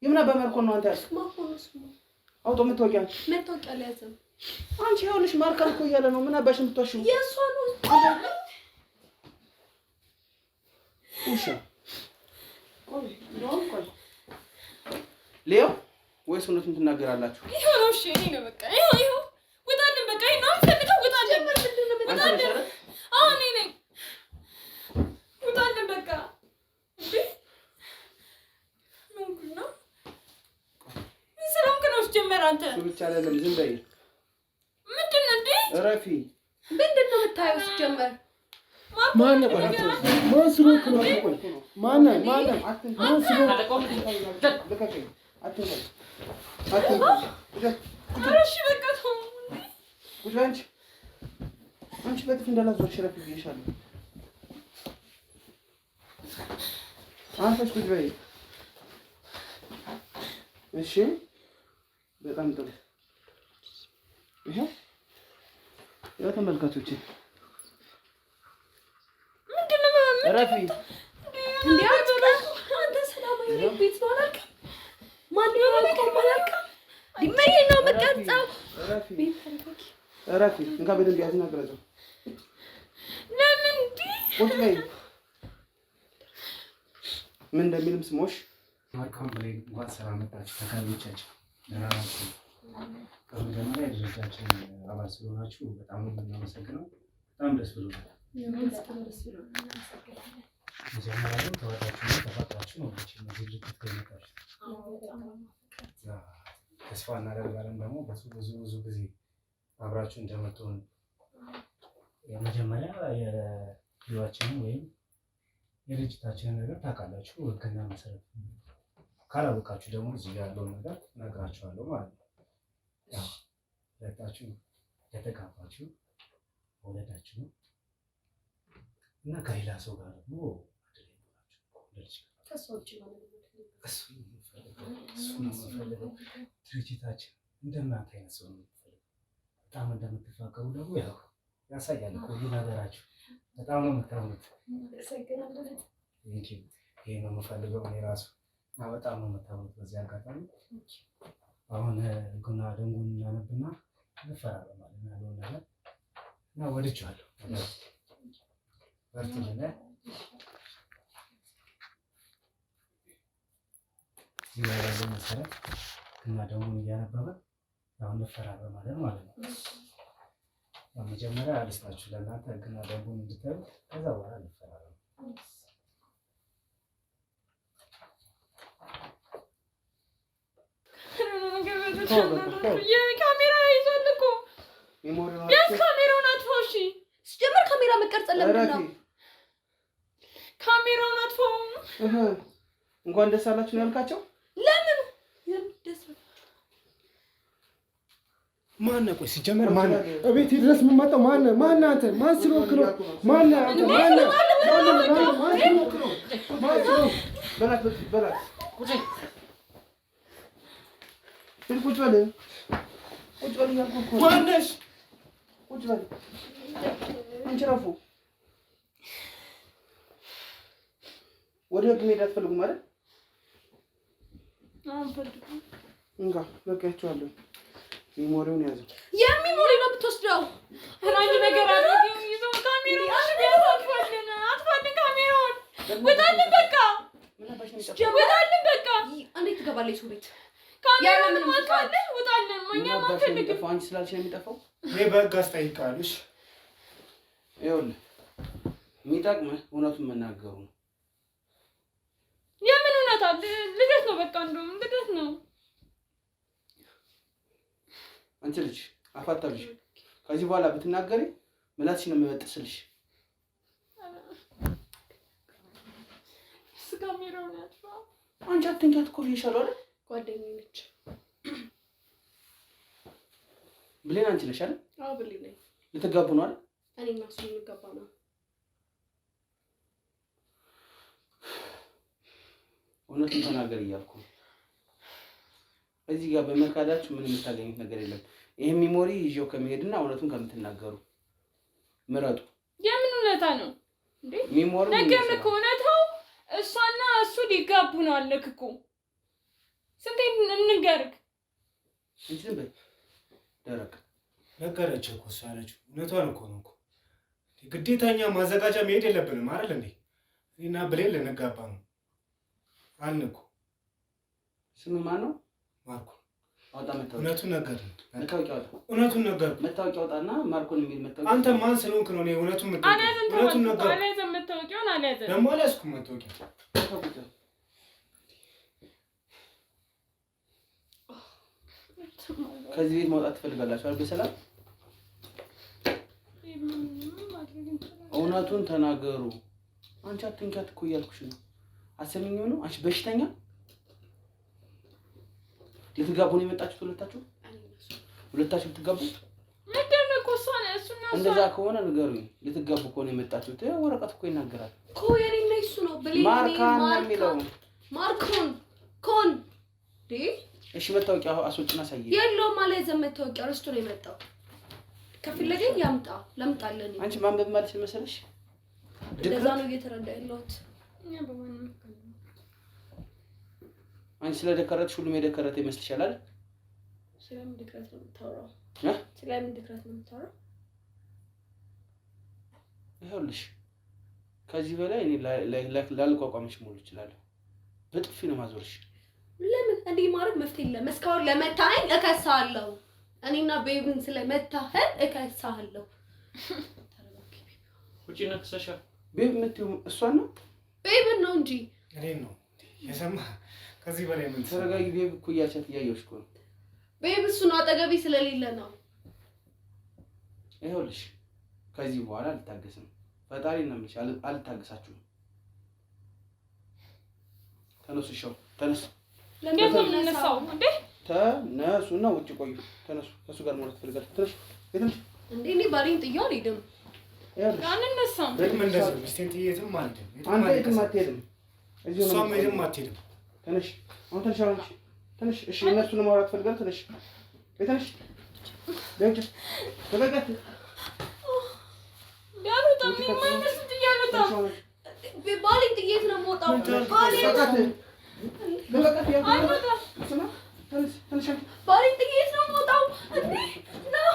የምን አባ ማርኮን ነው አንተ ያልኩት? ማርኮን ነው። አውጦ መታወቂያ አልያዘም። አንቺ ይኸውልሽ ማርካን እኮ እያለ ነው። ምን አባሽ የምትዋሽው? የእሷ ነው። እሺ ሌው ወይስ እውነቱን ትናገራላችሁ? ይሄው ነው። እሺ እኔ ነው በቃ ይሄው ውጣልን። በቃ ይሄ ነው አንፈልገው። ውጣልን። አዎ እኔ ነኝ። ውጣልን በቃ እንዴ ነው ሰላም ከነውስ ጀመር። አንተ ብቻ አይደለም። ዝም በይ። ምንድን ነው እንዴ? እረፊ። ምንድን ነው የምታየው? ሲጀመር ማን ነው? ማን ስለሆንክ ነው? ማን አንቺ በጥፍ እንዳላዞርሽ ረፍ ብዬሻለሁ። አንተስ ቁጭ በይ። እሺ በጣም ጥሩ። ይሄ ተመልካቾቼ ምንድነው? ረፊ እንዴ አንተ ሰላማዊ ቤት ነው አላልክም? ማን ነው ያልከው? ይሄ ነው የምትቀርጸው። እረፊ። እንካ በደንብ ያዝና ቅረጸው። ለምን እንዴ? ቁጭ በይ። ምን እንደሚልም ስሞሽ ማርካም ላይ እንኳን ሰላም መጣችሁ ተካሚዎቻችን። ከመጀመሪያ የድርጅታችን አባል ስለሆናችሁ በጣም ነው የምናመሰግነው። በጣም ደስ ብሎናል። መጀመሪያ ግን ተወዳችሁና ተፋቅራችሁ ነው እዚህ ድርጅት ገኝታችሁ። ተስፋ እናደርጋለን ደግሞ ብዙ ጊዜ አብራችሁ እንደምትሆኑ። የመጀመሪያ የህይወታችንን ወይም የድርጅታችንን ነገር ታውቃላችሁ። ህግና መሰረት ካላወቃችሁ ደግሞ እዚህ ያለውን ነገር እነግራችኋለሁ ማለት ነው። ያው ሁለታችሁ የተጋባችሁ መውለዳችሁ ነው እና ከሌላ ሰው ጋር ደግሞ እሱ ነው የምፈልገው። ድርጅታችን እንደናንተ አይነት ሰው ነው የምፈልገው። በጣም እንደምትፋቀሩ ደግሞ ያው ያሳያል እኮ ሁሉ ነገራችሁ። በጣም ነው የምታምሩት። ይሄ ነው የምፈልገው እኔ ራሱ በጣም ነው የምታምሩት። በዚህ አጋጣሚ አሁን ህጉና ደንቡን እናነብና እንፈራረማለን ያለውን ነገር እና ወድጄዋለሁ። በርቱልን። እዚህ ላይ ያለው መሰረት ህጉና ደንቡን እያነበበ አሁን እንፈራረማለን ማለት ነው። መጀመሪያ አልስታችሁ ለእናንተ ህግና ደንቡን እንድታዩ፣ ከዛ በኋላ እንፈራረም። ካሜራ ይዟል እኮ ቢያንስ ካሜራውን አጥፋው። እሺ ሲጀመር ካሜራ መቀርጽ ለምንድን ነው? ካሜራውን አጥፋው። እንኳን ደስ አላችሁ ነው ያልካቸው? ለምን ደስ ማነህ? ቆይ ሲጀመር ማነህ? እቤት ድረስ የምመጣው ማነህ? ማነህ አንተ? ማን ስለሆንክ ነው? ማነህ አንተ? ማነህ? በላት ቁጭ በል እያልኩህ እኮ ማነሽ? ቁጭ በል አንቺ ረፉ። ወደ ህግ መሄድ አትፈልጉም አይደል? አንፈልግም። እንካ በቃያቸዋለሁ። ሚሞሪውን ያዘው። የሚሞሪ ነው የምትወስደው? አንድ ነገር አድርገው ይዘው ካሜራውን አጥፋልን ካሜራውን። ውጣልን በቃ ውጣልን በቃ። እንዴት ትገባለች ሰው ቤት? ካሜራውን ማጥፋልን ውጣልን። እኛም አንፈልግም። አንቺ ስላልሽ ነው የሚጠፋው። እኔ በህግ አስጠይቃለሁ። ይኸውልህ የሚጠቅምህ እውነቱን መናገሩ ነው። የምን እውነት አለ? ልደት ነው በቃ እንደውም ልደት ነው። አንቺ ልጅ አፋታብሽ። ከዚህ በኋላ ብትናገሪ ምላስሽ ነው የምበጥስልሽ። ካሜራውን ያጥፋ። አንቺ አትንኪያት እኮ ብዬሻለሁ አይደል? ጓደኛዬ ነች ብሌን። አንቺ ነሽ አይደል? አዎ ብሌን ነኝ። ልትጋቡ ነው አይደል? እኔ እና እሱ ልንጋባ ነው። እውነቱን ተናገር እያልኩ እዚህ ጋር በመካዳችሁ ምንም የምታገኙት ነገር የለም። ይሄ ሚሞሪ ይዤው ከመሄድና እውነቱን ከምትናገሩ ምረጡ። የምን እውነታ ነው እንዴ? ሚሞሪ ነገር እኮ እውነታው እሷና እሱ ሊጋቡ ነው አለክ እኮ። ስንቴ እንንገርክ? እንጂ በይ ደረቅ ነገረች እኮ እሷ ያለችው እውነቷን እኮ ነው እኮ። ግዴታኛ ማዘጋጃ መሄድ የለብንም አይደል እንዴ? እኔና ብሌን ልንጋባ ነው አልን እኮ። ስም ማን ነው? ማርኮ። አውጣ መታወቂያ። እውነቱን ነገር መታወቂያ አውጣ። እውነቱን ነገር መታወቂያ አውጣና ማርኮን የሚል መታወቂያ። አንተ ማን ስለሆንክ ነው? እኔ እውነቱን ነገር እውነቱን ነገር አልያዘም። መታወቂያውን አልያዘም። ደግሞ አልያዝኩም መታወቂያ። ከዚህ ቤት ማውጣት ትፈልጋላችሁ አይደል? በሰላም እውነቱን ተናገሩ። አንቺ አትንኪያት እኮ እያልኩሽ ነው። አሰሚኝው ነው። አንቺ በሽተኛ። ልትጋቡ ነው የመጣችሁት ሁለታችሁ? ሁለታችሁ ልትጋቡ? ምንድን ነው እኮ እሱና እንደዛ ከሆነ ንገሩኝ። ልትጋቡ ከሆነ የመጣችሁት ወረቀት እኮ ይናገራል እኮ። የኔና እሱ ነው ብሌን ማርካን የሚለው ማርኮን ኮን ዲ። እሺ መታወቂያ አስወጭና ሳይይ የለውም አልያዘም። መታወቂያ ረስቶ ነው የመጣው። ከፈለገኝ ያምጣ ለምጣለን። አንቺ ማንበብ ማለት መሰለሽ? እንደዛ ነው እየተረዳ ያለሁት። አንቺ ስለደከረትሽ ሁሉም የደከረተ ይመስልሻል አይደል? ስለምን ድክረት ነው የምታወራው? እ ስለምን ድክረት ነው የምታወራው? ይኸውልሽ ከዚህ በላይ እኔ ላልቋቋምሽ ሙሉ እችላለሁ። በጥፊ ነው ማዞርሽ። ለምን እንዲህ ማድረግ መፍትሄ የለም። እስካሁን ለመታኸኝ እከሳለሁ። እኔና ቤቢን ስለመታኸን እከሳለሁ። ውጪ ነክሰሻ። ቤብ የምትይው እሷን ነው? ቤቢን ነው እንጂ እኔን ነው የሰማህ። ከዚህ በላይ ምን? ተረጋጊ። ቤብ እኮ እያቻት እያየሁሽ እኮ ነው። ቤቢ እሱ ነው አጠገቤ ስለሌለ ነው። ይኸውልሽ ከዚህ በኋላ አልታገስም። ፈጣሪ ነው የሚልሽ። አልታገሳችሁም። ተነሱ። ሻው ተነሱ። ለምን ነው የምነሳው እንዴ? ተነሱና ውጭ ቆዩ። ተነሱ። ከሱ ጋር ማለት ፈልጋለሁ። ተነሱ። የትንሽ እንዴ እኔ ባሪን ጥያው አልሄድም። አንነሳም። ደግሞ እንደዚህ ሚስቴን ጥዬትም ማለት ነው። አንተ የትም አትሄድም። እዚሁ ነው። እሷም የትም አትሄድም። ተነሽ። አሁን ተነሽ። አሁን ተነሽ። እሺ እነሱን ማውራት ፈልጋለሁ። ተነሽ። ተነሽ። ለውጭ ተበቃት። ያሉታም ማይነስ ጥያሉታ ባሪን ጥዬት ነው የምወጣው። ባሪን ለበቃት ያው ስማ። ተነሽ። ተነሽ። ባሪን ጥዬት ነው የምወጣው። እንዴ ነው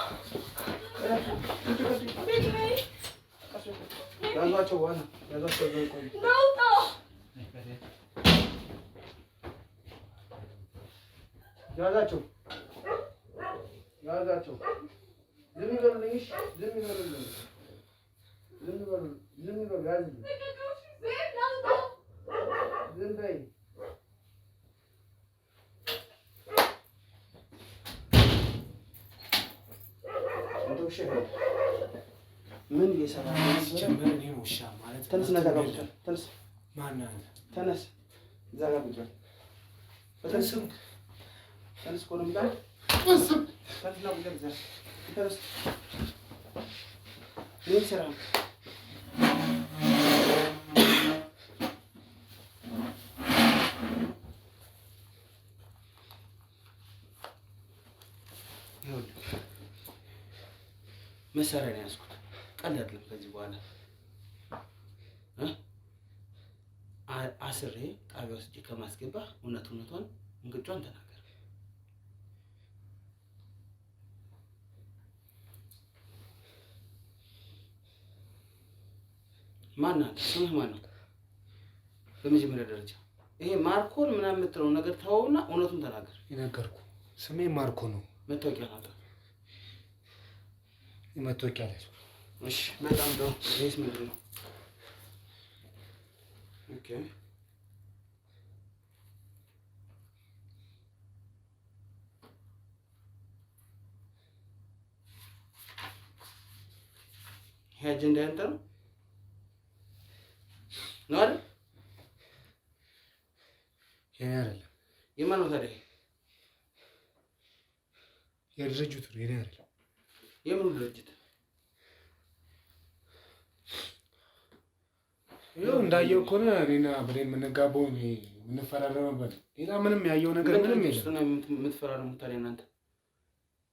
ያዟቸው። ዋና ያዟቸው። ቆይ ናውጣ ያዛቸው። ያዛቸው። ዝም ይበሉልኝ። እሺ ዝም ይበሉልኝ። ዝም ይበሉ። ዝም ይበሉ። ያዝልኝ። ዝም በይ። እንደው እሺ ምን እየሰራ ነው? ጀመረ ነው ውሻ ማለት ተነስ። ነጋ ቁጭ በል። ተነስ። ማን ተነስ። እዛ ጋር ቁጭ በል። ተነስ። ተነስ። ቆሎ ምጣ። ተነስ። ተነስ። ቁጭ በል። ተነስ። ምን ሰራ? መሳሪያ ነው ያዝኩት። ቀልድ አይደለም። ከዚህ በኋላ አስሬ ጣቢያ ውስጥ ከማስገባ እውነቷን እንግጯን ተናገር። ማን አንተ? ስምህ ማን ነው? በመጀመሪያ ደረጃ ይሄ ማርኮን ምናምን የምትለው ነገር ተወውና እውነቱን ተናገር። የነገርኩ ስሜ ማርኮ ነው። መታወቂያ ናት። መታወቂያ ላይ እሺ፣ በጣም ጥሩ። ይሄስ ምንድን ነው? ኦኬ ይሄ አጀንዳ ያንተ ነው ነው አይደል? የኔ አይደለም። የማን ነው ታዲያ? የድርጅቱ ነው። የኔ አይደለም። የምኑ ድርጅት? ይኸው እንዳየው ከሆነ እኔና ብሬን የምንጋባው የምንፈራረምበት ሌላ ምንም ያየው ነገር ምንም የለም። የምትፈራረሙት ታዲያ እናንተ?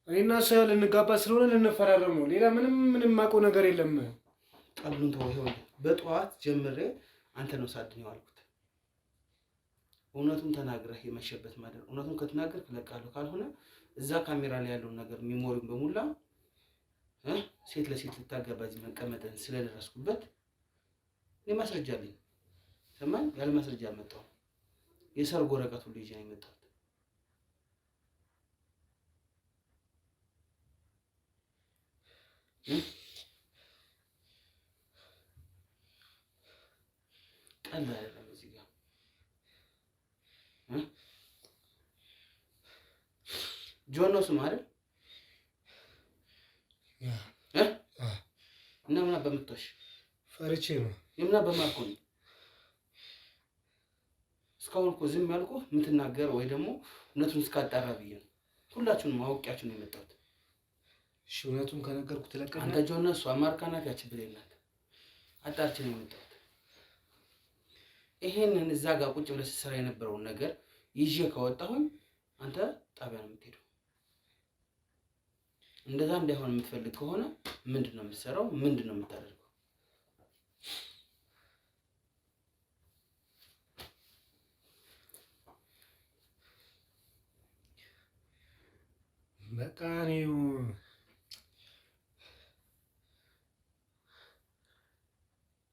እኔና እሷ ልንጋባ ስለሆነ ልንፈራረም ነው። ሌላ ምንም የማውቀው ነገር የለም። ቀሉን ተወው። ይኸውልህ በጠዋት ጀምሬ አንተ ነው ሳድን ያልኩት። እውነቱን ተናግረህ የመሸበት ማደር። እውነቱን ከተናገርክ እለቃለሁ፣ ካልሆነ እዛ ካሜራ ላይ ያለውን ነገር ሚሞሪውን በሙላ ሴት ለሴት ልታገባ እዚህ መቀመጥን ስለደረስኩበት እኔ ማስረጃ አለኝ። ሰማኝ። ያለ ማስረጃ አልመጣሁም። የሰርግ ወረቀት ሁሉ ይዤ ነው የመጣሁት። ቀልድ አይደለም እዚህ ጋር ጆን ነው ስሙ አይደል? እና ምን በምትወሽ ፈርቼ ነው። የምን በማልኩ ነው እስካሁን እኮ ዝም ያልኩህ የምትናገር ወይ ደግሞ እውነቱን እስካጣራ ብዬ ነው። ሁላችሁንም አውቄያችሁ ነው የመጣሁት። እሺ እውነቱን ከነገርኩ ትለቀኛለህ? አንተ ጆን ነው እሱ አማርካ ናት፣ ያቺ ብሌን ናት። አጣርቼ ነው የመጣሁት። ይሄንን እዛ ጋር ቁጭ ብለህ ስትሰራ የነበረውን ነገር ይዤ ከወጣሁኝ አንተ ጣቢያ ነው የምትሄደው። እንደዛ እንዳይሆን የምትፈልግ ከሆነ ምንድን ነው የምትሰራው? ምንድን ነው የምታደርገው? በቃ እኔው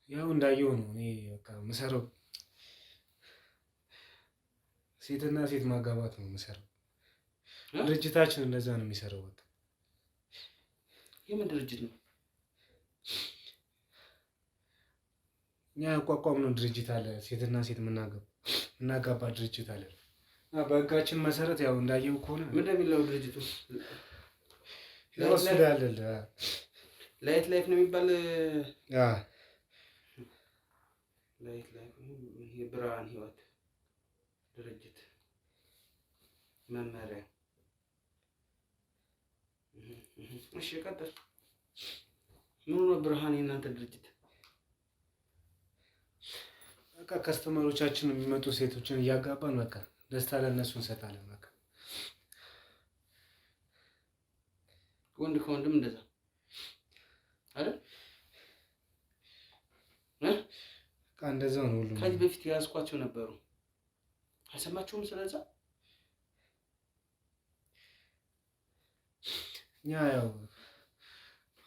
ያው እንዳየው ነው። እኔ በቃ የምሰራው ሴትና ሴት ማጋባት ነው የምሰራው። ድርጅታችን እንደዛ ነው የሚሰራው። በቃ የምን ድርጅት ነው? እኛ ያቋቋምነው ድርጅት አለ። ሴትና ሴት የምናጋባ ድርጅት አለ። በህጋችን መሰረት ያው እንዳየው ከሆነ ምን እንደሚለው ድርጅቱ ላይት ላይፍ ነው የሚባል ላይት ላይፍ የብርሃን ህይወት ድርጅት መመሪያ። እሺ ቀጥል። ምን ነው ብርሃን የእናንተ ድርጅት? በቃ ከስተመሮቻችን የሚመጡ ሴቶችን እያጋባን በቃ ደስታ ለእነሱ እንሰጣለን። በቃ ወንድ ከወንድም እንደዛ አይደል? በቃ እንደዛው ነው ሁሉም። ከዚህ በፊት የያዝኳቸው ነበሩ። አልሰማችሁም? ስለዛ እኛ ያው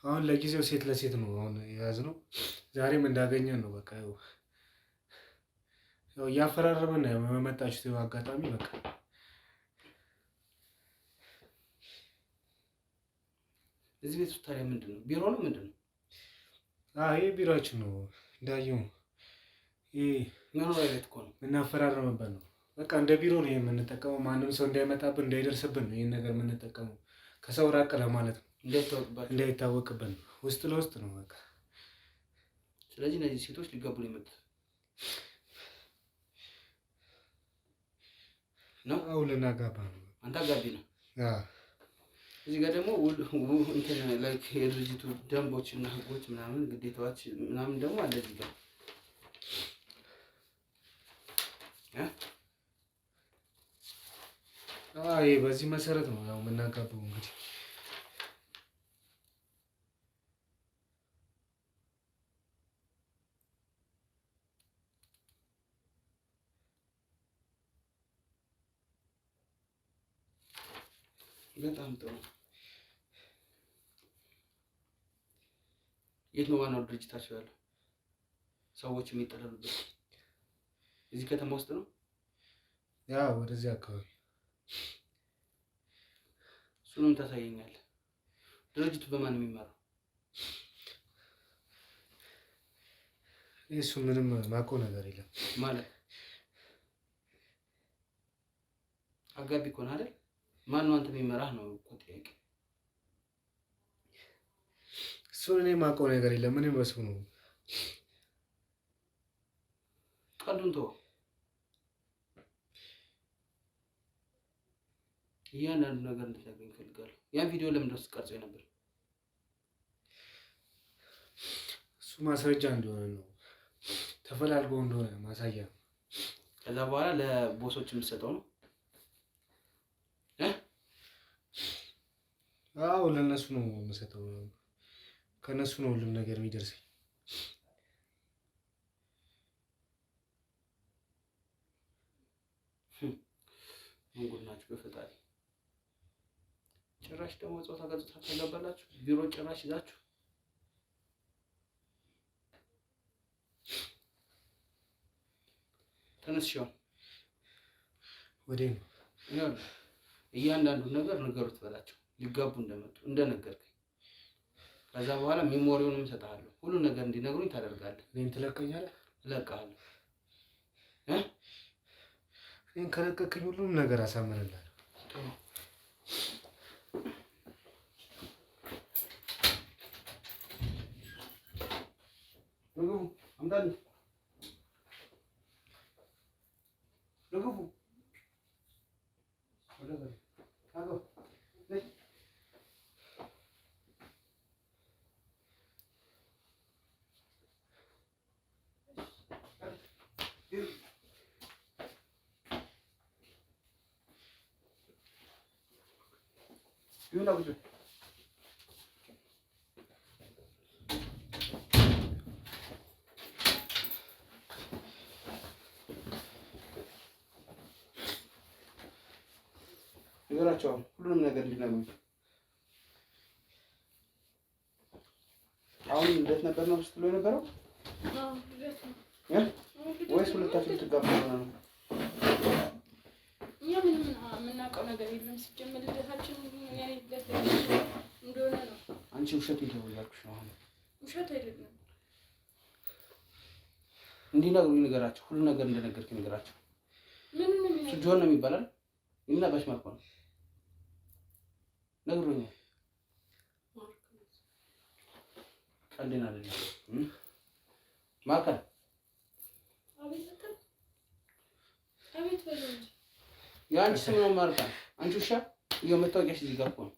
አሁን ለጊዜው ሴት ለሴት ነው አሁን የያዝነው። ዛሬም እንዳገኘን ነው በቃ ያው እያፈራረመን ነው የመጣችሁት አጋጣሚ። በቃ እዚህ ቤት ውስጥ ታዲያ ምንድን ነው? ቢሮ ነው ምንድን ነው? ይሄ ቢሮአችን ነው እንዳየው። ይሄ መኖሪያ ቤት እኮ ነው። የምናፈራረምበት ነው። በቃ እንደ ቢሮ ነው የምንጠቀመው። ማንም ሰው እንዳይመጣብን እንዳይደርስብን ነው ይህን ነገር የምንጠቀመው። ከሰው ራቅ ለማለት ነው፣ እንዳይታወቅብን ነው። ውስጥ ለውስጥ ነው በቃ። ስለዚህ እነዚህ ሴቶች ሊጋቡ ነው የመጡት ነው? አዎ ልናጋባ ነው። አንተ አጋቢ ነው። እዚህ ጋር ደግሞ እንትን ላይክ የድርጅቱ ደንቦች እና ህጎች ምናምን ግዴታዎች ምናምን ደግሞ አለ እዚህ ጋር ይሄ በዚህ መሰረት ነው ያው የምናጋባው። እንግዲህ በጣም ጥሩ። የት ነው ዋናው ድርጅታቸው ያለው? ሰዎች የሚጠለሉበት እዚህ ከተማ ውስጥ ነው? ያው ወደዚህ አካባቢ። እሱንም ታሳየኛለህ። ድርጅቱ በማን የሚመራው? እሱ ምንም ማውቀው ነገር የለም። ማለት አጋቢ እኮ ነህ አይደል? ማን ነው አንተ የሚመራህ ነው እኮ ጥያቄ። እሱን እኔ ማውቀው ነገር የለም። ምንም በሱ ነው። ቀልዱን ተወው። እያንዳንዱ ነገር እንድታገኝ እፈልጋለሁ። ያን ቪዲዮ ለምን ደስ ቀርጾ ነበር? እሱ ማስረጃ እንደሆነ ነው፣ ተፈላልጎ እንደሆነ ማሳያ ነው። ከዛ በኋላ ለቦሶች የምትሰጠው ነው? አዎ ለነሱ ነው የምሰጠው። ከነሱ ነው ሁሉም ነገር የሚደርሰኝ። እንጉድ ናችሁ በፈጣሪ። ጭራሽ ደግሞ ጾታ ገጽታ ታጋባላችሁ። ቢሮ ጭራሽ ይዛችሁ ተነስሽው ወዴ ነው? እያንዳንዱ ነገር ንገሩት በላቸው ሊጋቡ እንደመጡ እንደነገርከኝ። ከዛ በኋላ ሜሞሪውንም እሰጥሃለሁ። ሁሉ ነገር እንዲነግሩኝ ታደርጋለህ። እኔን ትለቀኛለህ? እለቅሃለሁ። እኔን ከለቀቅኝ ሁሉም ነገር አሳምንልሃለሁ። ምግቡ አምጣልኝ። ምግቡ ይሁን አውጭ ነገራቸው ሁሉንም ነገር እንዲነግሩኝ አሁን ልደት ነበር ነው ስትለው የነበረው ወይስ ሁለታችሁ ልትጋቡ ነው? እኛ ምንም የምናውቀው ነገር የለም። ሲጀመር ልደታችን ያኔ ልደት እንደሆነ ነው። አንቺ ውሸት ነው እያልኩሽ ነው። አሁን ውሸት አይደለም። እንዲነግሩኝ ንገራቸው። ሁሉ ነገር እንደነገርክ ንገራቸው። ምንም ጆን ነው የሚባላል እና በሽማርኮ ነው ነግሮኛል። ቀልዴን አይደለም ማከል አቤት በለው እንጂ የአንቺ ስም ነው ማርካ። አንቺ ውሻ ይኸው መታወቂያሽ እዚህ ጋር እኮ ነው።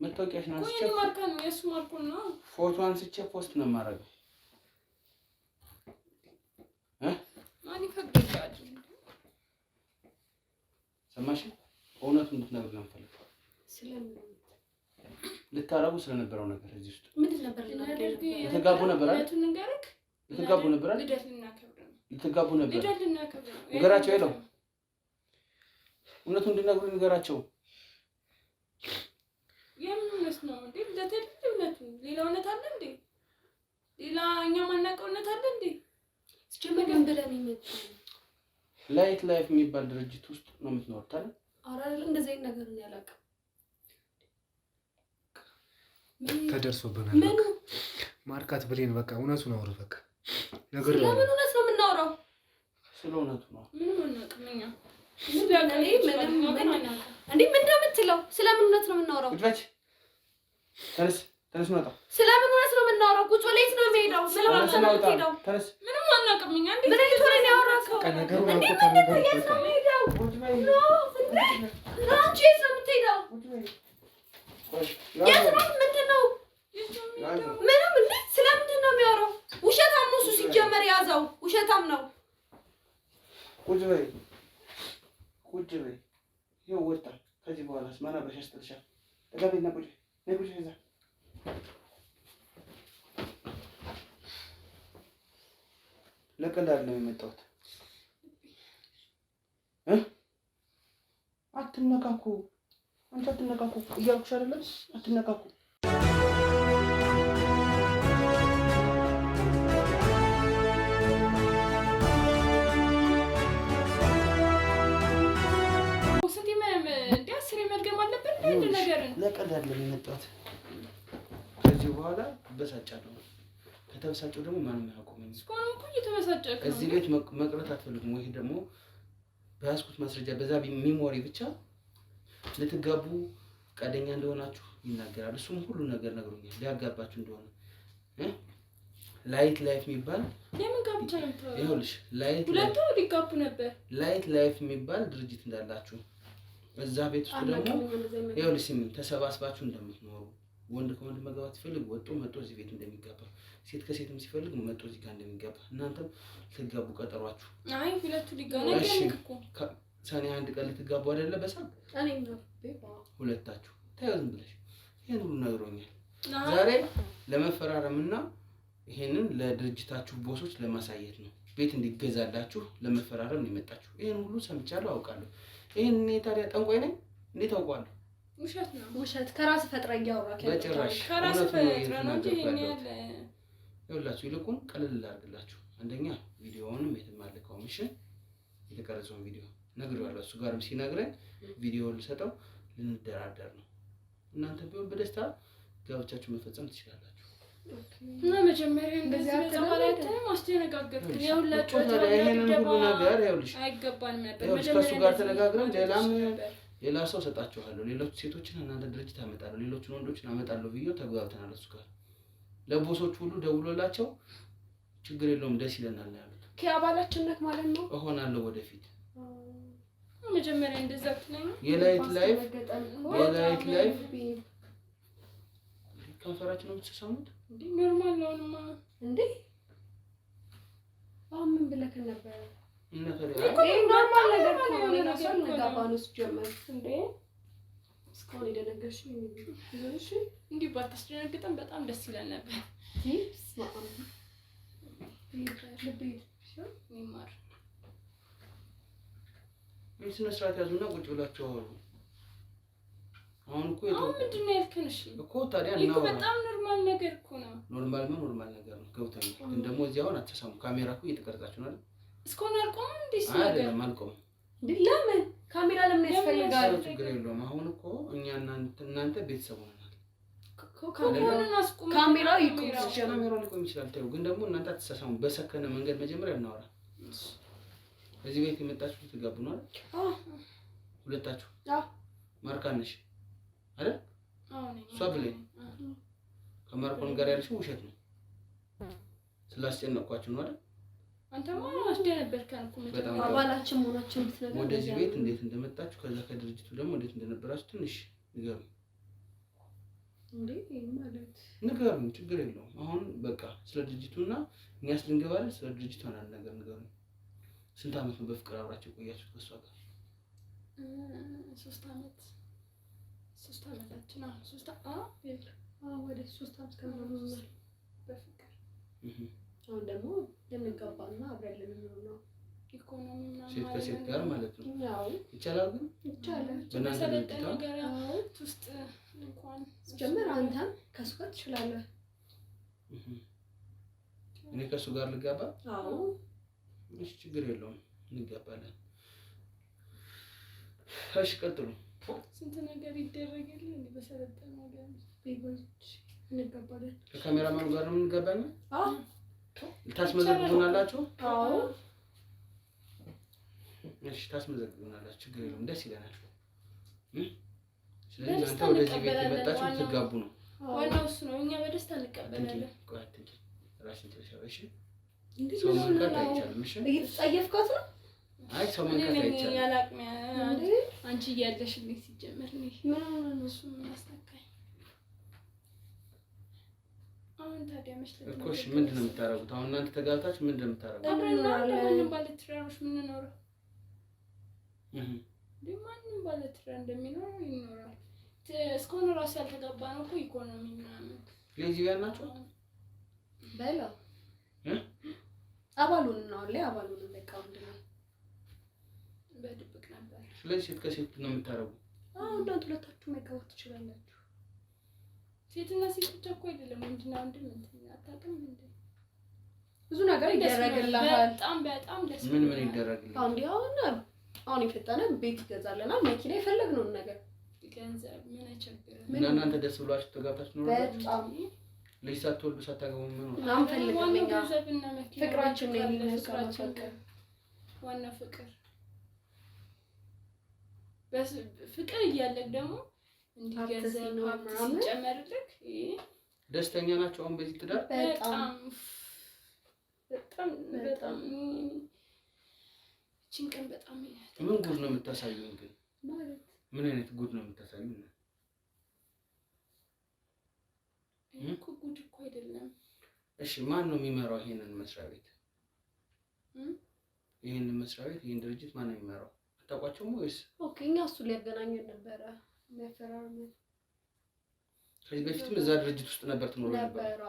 መታወቂያሽ ነው አንስቼ ማርካ ነው የእሱ ማርኮ ነው። ፎቶ አንስቼ ፖስት ነው የማደርገው። ማን ይፈቅድልሃል? ሰማሽ? እውነቱን እንድትነግሪኝ ነው የምፈልገው። ስለምን ልታረጉ ስለነበረው ነገር እዚህ ውስጥ ምንድን ነበር ልናደርግ? ልትጋቡ ነበር አይደል? ልደቱን ንገረክ። ልትጋቡ ነበር አይደል? ልደት ልናከብር ነው። ልትጋቡ ነበር። ልደት ልናከብር ነው። ንገራቸው የለው እውነቱን እንዲነግሩኝ ንገራቸው። የምን እውነት ነው እንዴ? ልደት አይደል እውነቱ? ሌላ እውነት አለ እንዴ? ሌላ እኛ ማናውቀው እውነት አለ እንዴ? እስኪመጣ ምን ብለን ይመጣ? ላይት ላይፍ የሚባል ድርጅት ውስጥ ነው የምትኖሩት አይደል? ኧረ እንደዚህ አይነት ነገር ነው ያላውቅም። ተደርሶብናል። ምን ማርካት ብሌን በቃ እውነቱን አውሩ። በቃ ነገር ነው። ለምን እውነት ነው የምናወራው? ስለ እውነቱ ነው። ምንም አናውቅም እኛ። እንዴ ምን እንደምትለው? ስለምን እውነት ነው የምናወራው? ቁጭ በይ። ተነስ መጣ። ስለምን እውነት ነው የምናወራው? ቁጭ በይ። የት ነው የምሄደው? ምንም አናውቅም እኛ። እንዴ ምን አይነት ወሬ ነው ያወራከው? ከነገሩ ነው የት ነው የምሄደው? ቁጭ በይ። አንቺ የት ነው የምትሄደው? የት ነው? ምንድን ነው? ምንም እንዴ ስለምንድን ነው የሚያወራው? ውሸታም ነው እሱ ሲጀመር ያዘው። ውሸታም ነው። ቁጭ በይ። ይኸው ወጣ። ከዚህ በኋላ ማን አብረሽ ያስጥልሻል? ተጋቢና ቁጭ በይ። ቁጭ በይ። ለቀልድ አይደለም የመጣሁት። አትነካኩ። አንቺ አትነካኩ እያልኩሽ አይደለም? አትነካኩ። ለቀልድ አይደለም የመጣሁት። ከዚህ በኋላ እበሳጫለሁ። ከተበሳጨው ደግሞ ማንም አያውቁም። እስካሁን እኮ እየተበሳጨክ ነው። እዚህ ቤት መቅረት አትፈልጉም ወይ? ደግሞ በያዝኩት ማስረጃ በዛ ሚሞሪ ብቻ ልትጋቡ ፈቃደኛ እንደሆናችሁ ይናገራል። እሱም ሁሉ ነገር ነግሮኛል። ሊያጋባችሁ እንደሆነ ላይት ላይፍ የሚባል የምን ጋብቻ ነው የምታወራው? ይኸውልሽ ሁለቱ ሊጋቡ ነበር። ላይት ላይፍ የሚባል ድርጅት እንዳላችሁ እዛ ቤት ውስጥ ደግሞ ይኸውልሽ ስሚ፣ ተሰባስባችሁ እንደምትኖሩ ወንድ ከወንድ መጋባት ሲፈልግ ወጥቶ መጥቶ እዚህ ቤት እንደሚጋባ፣ ሴት ከሴትም ሲፈልግ መጥቶ እዚህ ጋር እንደሚጋባ፣ እናንተም ልትጋቡ ቀጠሯችሁ። አይ ሁለቱ ሊጋቡ ነገርኩ እኮ ሰኔ 1 ቀን ልትጋቡ አይደለ? በሳም ሁለታችሁ ተያዙም ብለሽ ይሄን ሁሉ ነግሮኛል። ዛሬ ለመፈራረምና ይሄንን ለድርጅታችሁ ቦሶች ለማሳየት ነው። ቤት እንዲገዛላችሁ ለመፈራረም ነው የመጣችሁ። ይሄን ሁሉ ሰምቻለሁ፣ አውቃለሁ። ይሄን እኔ ታዲያ ጠንቋይ ነኝ? እንዴት አውቃለሁ? ውሸት ነው። ውሸት ከራስ ፈጥራ እያወራክ ያለው በጭራሽ ከራስ ፈጥራ ነው እንጂ ይሄን ያለ ይኸውላችሁ፣ ይልቁን ቀለል ላድርግላችሁ። አንደኛ ቪዲዮውንም የትም አልከውም። እሺ፣ የተቀረጸውን ቪዲዮ ነግሬዋለሁ። እሱ ጋርም ሲነግረኝ ቪዲዮ ልሰጠው ልንደራደር ነው። እናንተ ቢሆን በደስታ ጋብቻችሁ መፈጸም ትችላላችሁ። እና መጀመሪያ እንደዚህ ተባላችሁ ማስተነጋገርኩ ያውላችሁ ይሄንን ሁሉ ነገር ይኸውልሽ አይገባንም ነበር። መጀመሪያ ከሱ ጋር ተነጋግረን ሌላ ሰው ሰጣችኋለሁ፣ ሌሎች ሴቶችን እናንተ ድርጅት አመጣለሁ፣ ሌሎችን ወንዶችን አመጣለሁ ብዬ ተግባብተናል። እሱ ጋር ለቦሶች ሁሉ ደውሎላቸው ችግር የለውም ደስ ይለናል ያሉት። ከአባላችንነት ማለት ነው እሆናለሁ ወደፊት። መጀመሪያ እንደዛ ትለኝ የላይት ላይፍ ከንፈራችን ነው የምትሰሙት እንዴ? ኖርማል ነውማ እንዴ? አሁን ምን ብለክ ነበር? እና ታዲያ ኖርማል ነገር ነው ለራስህ ለጋባኑስ ጀመር እንዴ? እስካሁን የደነገርሽ ይዘሽ እንዴ? ባታስደነግጠን በጣም ደስ ይላል ነበር። ስማም ይማር ስነ ስርዓት ያዙና ቁጭ ብላችሁ አወሩ። አሁን እኮ ምንድን ነው ያልከን? እሺ እኮ ታዲያ እኮ በጣም ኖርማል ነገር እኮ ነው። ኖርማል ነገር ነው። ገብቶኛል። ግን ደግሞ እዚህ አሁን አትሰሙ። ካሜራ እኮ እየተቀረጻችሁ ነው አይደል? እስካሁን አልቆምም እንዴ? እሱ ነገር አይደለም አልቆምም። ለምን ካሜራ ለምን ያስፈልጋል? ችግር የለውም። አሁን እኮ እኛ እናንተ ቤተሰብ ሆነናል። ካሜራው ይቆም ይችላል። ተይው። ግን ደግሞ እናንተ አትሳሳሙ። በሰከነ መንገድ መጀመሪያ እናወራ። እዚህ ቤት የመጣችሁ ትጋቡ ነው አይደል? ሁለታችሁ ማርካነሽ አይደል? እሷ ብለኝ ከማርኮን ጋር ያልሽው ውሸት ነው። ስላስጨነቅኳችሁ ነው አይደል? አንተማ አስደነበርከን እኮ በጣም አባላችን መሆናችን ብትነግረን ወደዚህ ቤት እንዴት እንደመጣችሁ ከዛ ከድርጅቱ ደግሞ እንዴት እንደነበራችሁ ትንሽ ንገሩኝ። እንዴ ማለት ንገሩኝ፣ ችግር የለውም። አሁን በቃ ስለ ድርጅቱና እኛ ስልንገባለን ስለ ድርጅቱ አንድ ነገር ንገሩኝ። ስንት ዓመት ነው በፍቅር አብራችሁ ቆያችሁ ከሷ ጋር? 3 ዓመታችን ነው። 3 ወደ 3 ዓመት ከምናምን ነው በፍቅር። አሁን ደግሞ ልንገባና አብረን ልንኖር ነው። ኢኮኖሚ ምናምን ሴት ከሴት ጋር ማለት ነው። ያው ይቻላል። ግን ይቻላል። በእናንተ ነገር ውስጥ እንኳን ጀመር አንተም ከሱ ጋር ትችላለህ። እኔ ከሱ ጋር ልጋባ? አዎ እሺ፣ ችግር የለውም እንጋባለን። እሺ ቀጥሉ። ስንት ነገር ይደረጋል እንዴ በሰለጠነው ነገር ቤቦች እንጋባለን። ከካሜራማኑ ጋር ነው የምንጋባኝ? አዎ ታስመዘግቡናላችሁ? አዎ እሺ ታስመዘግቡናላችሁ። ችግር የለውም፣ ደስ ይለናል። ስለዚህ እናንተ ወደዚህ ቤት የመጣችሁ ትጋቡ ነው። ዋናው እሱ ነው። እኛ በደስታ እንቀበላለን። ራስን ተሸረሽ እንዴ ሰው መንካት አይቻልም። እሺ እየተጸየፍካት ነው? አይ ሰው መንካት አይቻልም። ያላቅም አንቺ እያለሽ እንዴ ሲጀመር ነው ምን ነው እሱ ምን አስተካክል። አሁን ታዲያ መስለኝ እኮ እሺ ምንድን ነው የምታረጉት? አሁን እናንተ ተጋብታችሁ ምንድን ነው የምታረጉት? ማንም ባለትዳሮች ምን ነው ማንም ባለትዳር እንደሚኖር ይኖራል። እስካሁን ራሱ ያልተጋባ ነው እኮ ኢኮኖሚ ምናምን ሌዚቢያን ናቸው በላ አባሉን ነው ላይ አባሉን በቃ ምንድነው በድብቅ ነበር። ስለዚህ ሴት ከሴት ነው የምታረጉት? አሁን እናንተ ሁለታችሁ መጋባት ትችላላችሁ። ሴትና ሴት ብቻ እኮ አይደለም ወንድና ወንድ እንትን አታውቅም እንዴ? ብዙ ነገር ይደረግልሃል። በጣም ደስ ምን ይደረግልሃል? አሁን የፈጠነ ቤት ይገዛልናል፣ መኪና የፈለግነውን ነገር ገንዘብ ምን አይቸግርም። እና እናንተ ደስ ብሏችሁ ተጋብታችሁ ነው? በጣም ልጅ ሳትወልዱ ሳታገቡ ምን ነው? አንፈልግም። ገንዘብና መኪና ፍቅራችን ነው የሚነሳው። ዋና ፍቅር ፍቅር እያለክ ደግሞ እንዲገንዘብ ሀብት ሲጨመርልክ ደስተኛ ናቸው አሁን በዚህ ትዳር? በጣም ጭንቀን በጣም ምን ጉድ ነው የምታሳዩን? ግን ማለት ምን አይነት ጉድ ነው የምታሳዩን? እኮ ጉድ እኮ አይደለም። እሺ ማን ነው የሚመራው ይሄንን መስሪያ ቤት? ይሄንን መስሪያ ቤት ይሄን ድርጅት ማን ነው የሚመራው? አታውቋቸውም ወይስ? ኦኬ እኛ እሱ ሊያገናኘን ነበረ የሚያፈራርመን። ከዚህ በፊትም እዛ ድርጅት ውስጥ ነበር ትኖሩ ነበር?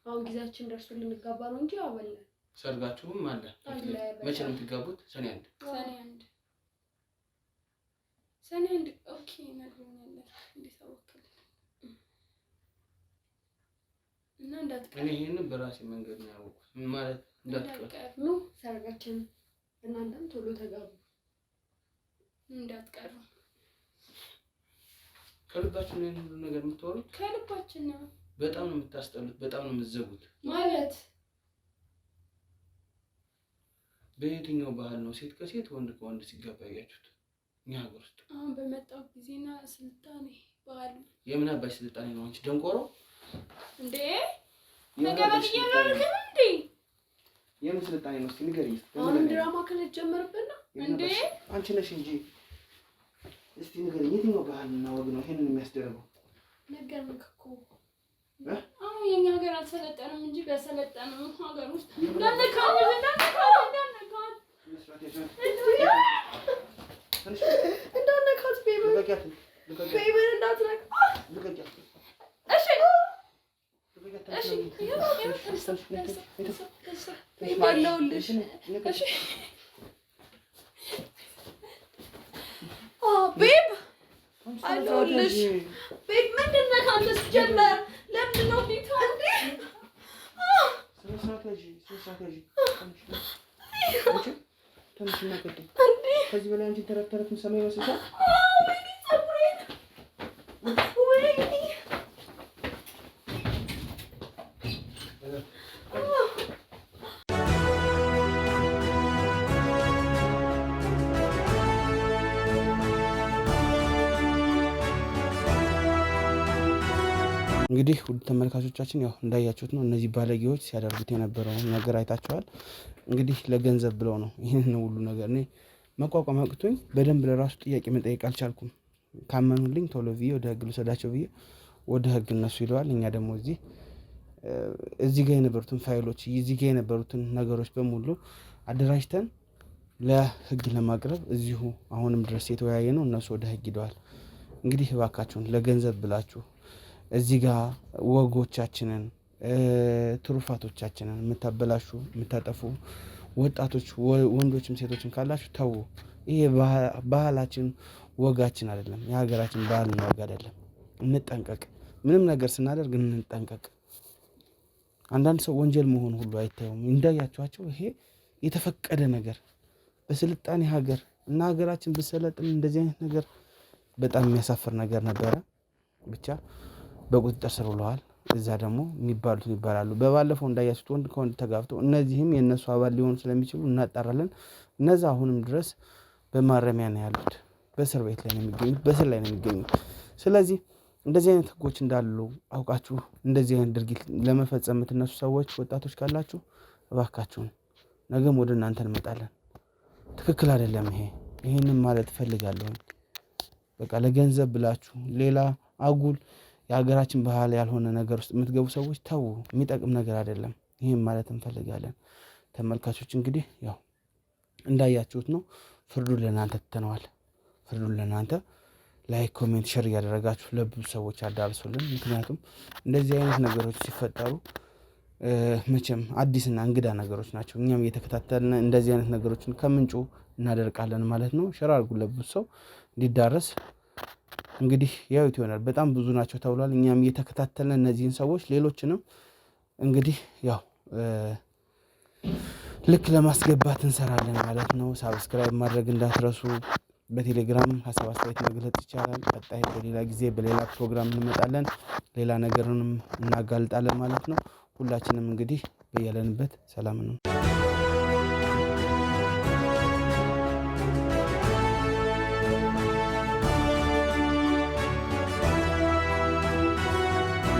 አሁን ጊዜያችን ደርሶ ልንጋባ ነው እንጂ አበላን። ሰርጋችሁም አለ? መቼ ነው የምትጋቡት? ሰኔ 1 ሰኔ 1 ኦኬ ነግሮኛል። እንዴት አወከለ እና እንዳትቀር። እኔ ይሄንን በራሴ መንገድ ነው ያወቅሁት። ምን ማለት እንዳትቀር ነው? ሰርጋችን እናንተም ቶሎ ተጋቡ እንዳትቀሩ። ከልባችን ነው ሁሉ ነገር የምትወሩት? ከልባችን ነው። በጣም ነው የምታስጠሉት። በጣም ነው የምትዘጉት። ማለት በየትኛው ባህል ነው ሴት ከሴት ወንድ ከወንድ ሲጋባ ያያችሁት? እኛ ሀገር ውስጥ አሁን በመጣው ጊዜና ስልጣኔ ባህል የምን አባሽ ስልጣኔ ነው? አንቺ ደንቆሮ እንዴ ተገባል እያደረግን እንዴ? የምን ስልጣኔ ነው? እስኪ ንገሪኝ። አሁን ድራማ ከጀመርብን ነው እንዴ? አንቺ ነሽ እንጂ። እስቲ ንገሪኝ፣ የትኛው ባህልና ወግ ነው ይሄንን የሚያስደርገው? ነገርኩህ እኮ አሁን የኛ ሀገር አልሰለጠንም እንጂ በሰለጠነው ሀገር ውስጥ እንዳነካው ቤበር እንዳትነካ። እሺ እሺ ይባላልሽ። እሺ ቤብ አለሁልሽ። ቤት ምንድን ነህ አንተ ስትጀምር? ለምንድን ነው ቤት እንዴ? ከዚህ በላይ አንቺን ተረት ተረት የምሰማ ይመስልሻል? እንግዲህ ውድ ተመልካቾቻችን ያው እንዳያችሁት ነው። እነዚህ ባለጌዎች ሲያደርጉት የነበረውን ነገር አይታችኋል። እንግዲህ ለገንዘብ ብለው ነው ይህን ሁሉ ነገር እኔ መቋቋም አቅቶኝ በደንብ ለራሱ ጥያቄ መጠየቅ አልቻልኩም። ካመኑልኝ ቶሎ ብዬ ወደ ህግ ልውሰዳቸው ብዬ ወደ ህግ እነሱ ሂደዋል። እኛ ደግሞ እዚህ ጋር የነበሩትን ፋይሎች እዚህ ጋር የነበሩትን ነገሮች በሙሉ አደራጅተን ለህግ ለማቅረብ እዚሁ አሁንም ድረስ የተወያየ ነው። እነሱ ወደ ህግ ሂደዋል። እንግዲህ እባካችሁን ለገንዘብ ብላችሁ እዚህ ጋር ወጎቻችንን ትሩፋቶቻችንን የምታበላሹ የምታጠፉ ወጣቶች ወንዶችም ሴቶችም ካላችሁ ተው። ይሄ ባህላችን ወጋችን አይደለም። የሀገራችን ባህልና ወግ አይደለም። እንጠንቀቅ። ምንም ነገር ስናደርግ እንጠንቀቅ። አንዳንድ ሰው ወንጀል መሆን ሁሉ አይታየውም። እንዳያችኋቸው ይሄ የተፈቀደ ነገር በስልጣኔ ሀገር እና ሀገራችን ብሰለጥን እንደዚህ አይነት ነገር በጣም የሚያሳፍር ነገር ነበረ። ብቻ በቁጥጥር ስር ውለዋል። እዛ ደግሞ የሚባሉት ይባላሉ። በባለፈው እንዳያችሁት ወንድ ከወንድ ተጋብተው እነዚህም የእነሱ አባል ሊሆኑ ስለሚችሉ እናጣራለን። እነዛ አሁንም ድረስ በማረሚያ ነው ያሉት። በእስር ቤት ላይ ነው የሚገኙት። በእስር ላይ ነው የሚገኙት። ስለዚህ እንደዚህ አይነት ህጎች እንዳሉ አውቃችሁ እንደዚህ አይነት ድርጊት ለመፈጸም የምትነሱ ሰዎች ወጣቶች ካላችሁ እባካችሁን ነገም ወደ እናንተ እንመጣለን። ትክክል አይደለም ይሄ። ይሄንን ማለት እፈልጋለሁ። በቃ ለገንዘብ ብላችሁ ሌላ አጉል የሀገራችን ባህል ያልሆነ ነገር ውስጥ የምትገቡ ሰዎች ተው። የሚጠቅም ነገር አይደለም። ይሄን ማለት እንፈልጋለን። ተመልካቾች እንግዲህ ያው እንዳያችሁት ነው። ፍርዱን ለእናንተ ትተነዋል። ፍርዱን ለእናንተ ላይክ፣ ኮሜንት፣ ሼር እያደረጋችሁ ለብዙ ሰዎች አዳርሱልን። ምክንያቱም እንደዚህ አይነት ነገሮች ሲፈጠሩ መቼም አዲስና እንግዳ ነገሮች ናቸው። እኛም እየተከታተልን እንደዚህ አይነት ነገሮችን ከምንጩ እናደርቃለን ማለት ነው። ሼር አድርጉ ለብዙ ሰው እንዲዳረስ። እንግዲህ ያዩት ይሆናል። በጣም ብዙ ናቸው ተብሏል። እኛም እየተከታተልን እነዚህን ሰዎች ሌሎችንም እንግዲህ ያው ልክ ለማስገባት እንሰራለን ማለት ነው። ሳብስክራይብ ማድረግ እንዳትረሱ። በቴሌግራም ሀሳብ አስተያየት መግለጽ ይቻላል። ቀጣይ በሌላ ጊዜ በሌላ ፕሮግራም እንመጣለን። ሌላ ነገርንም እናጋልጣለን ማለት ነው። ሁላችንም እንግዲህ በያለንበት ሰላም ነው።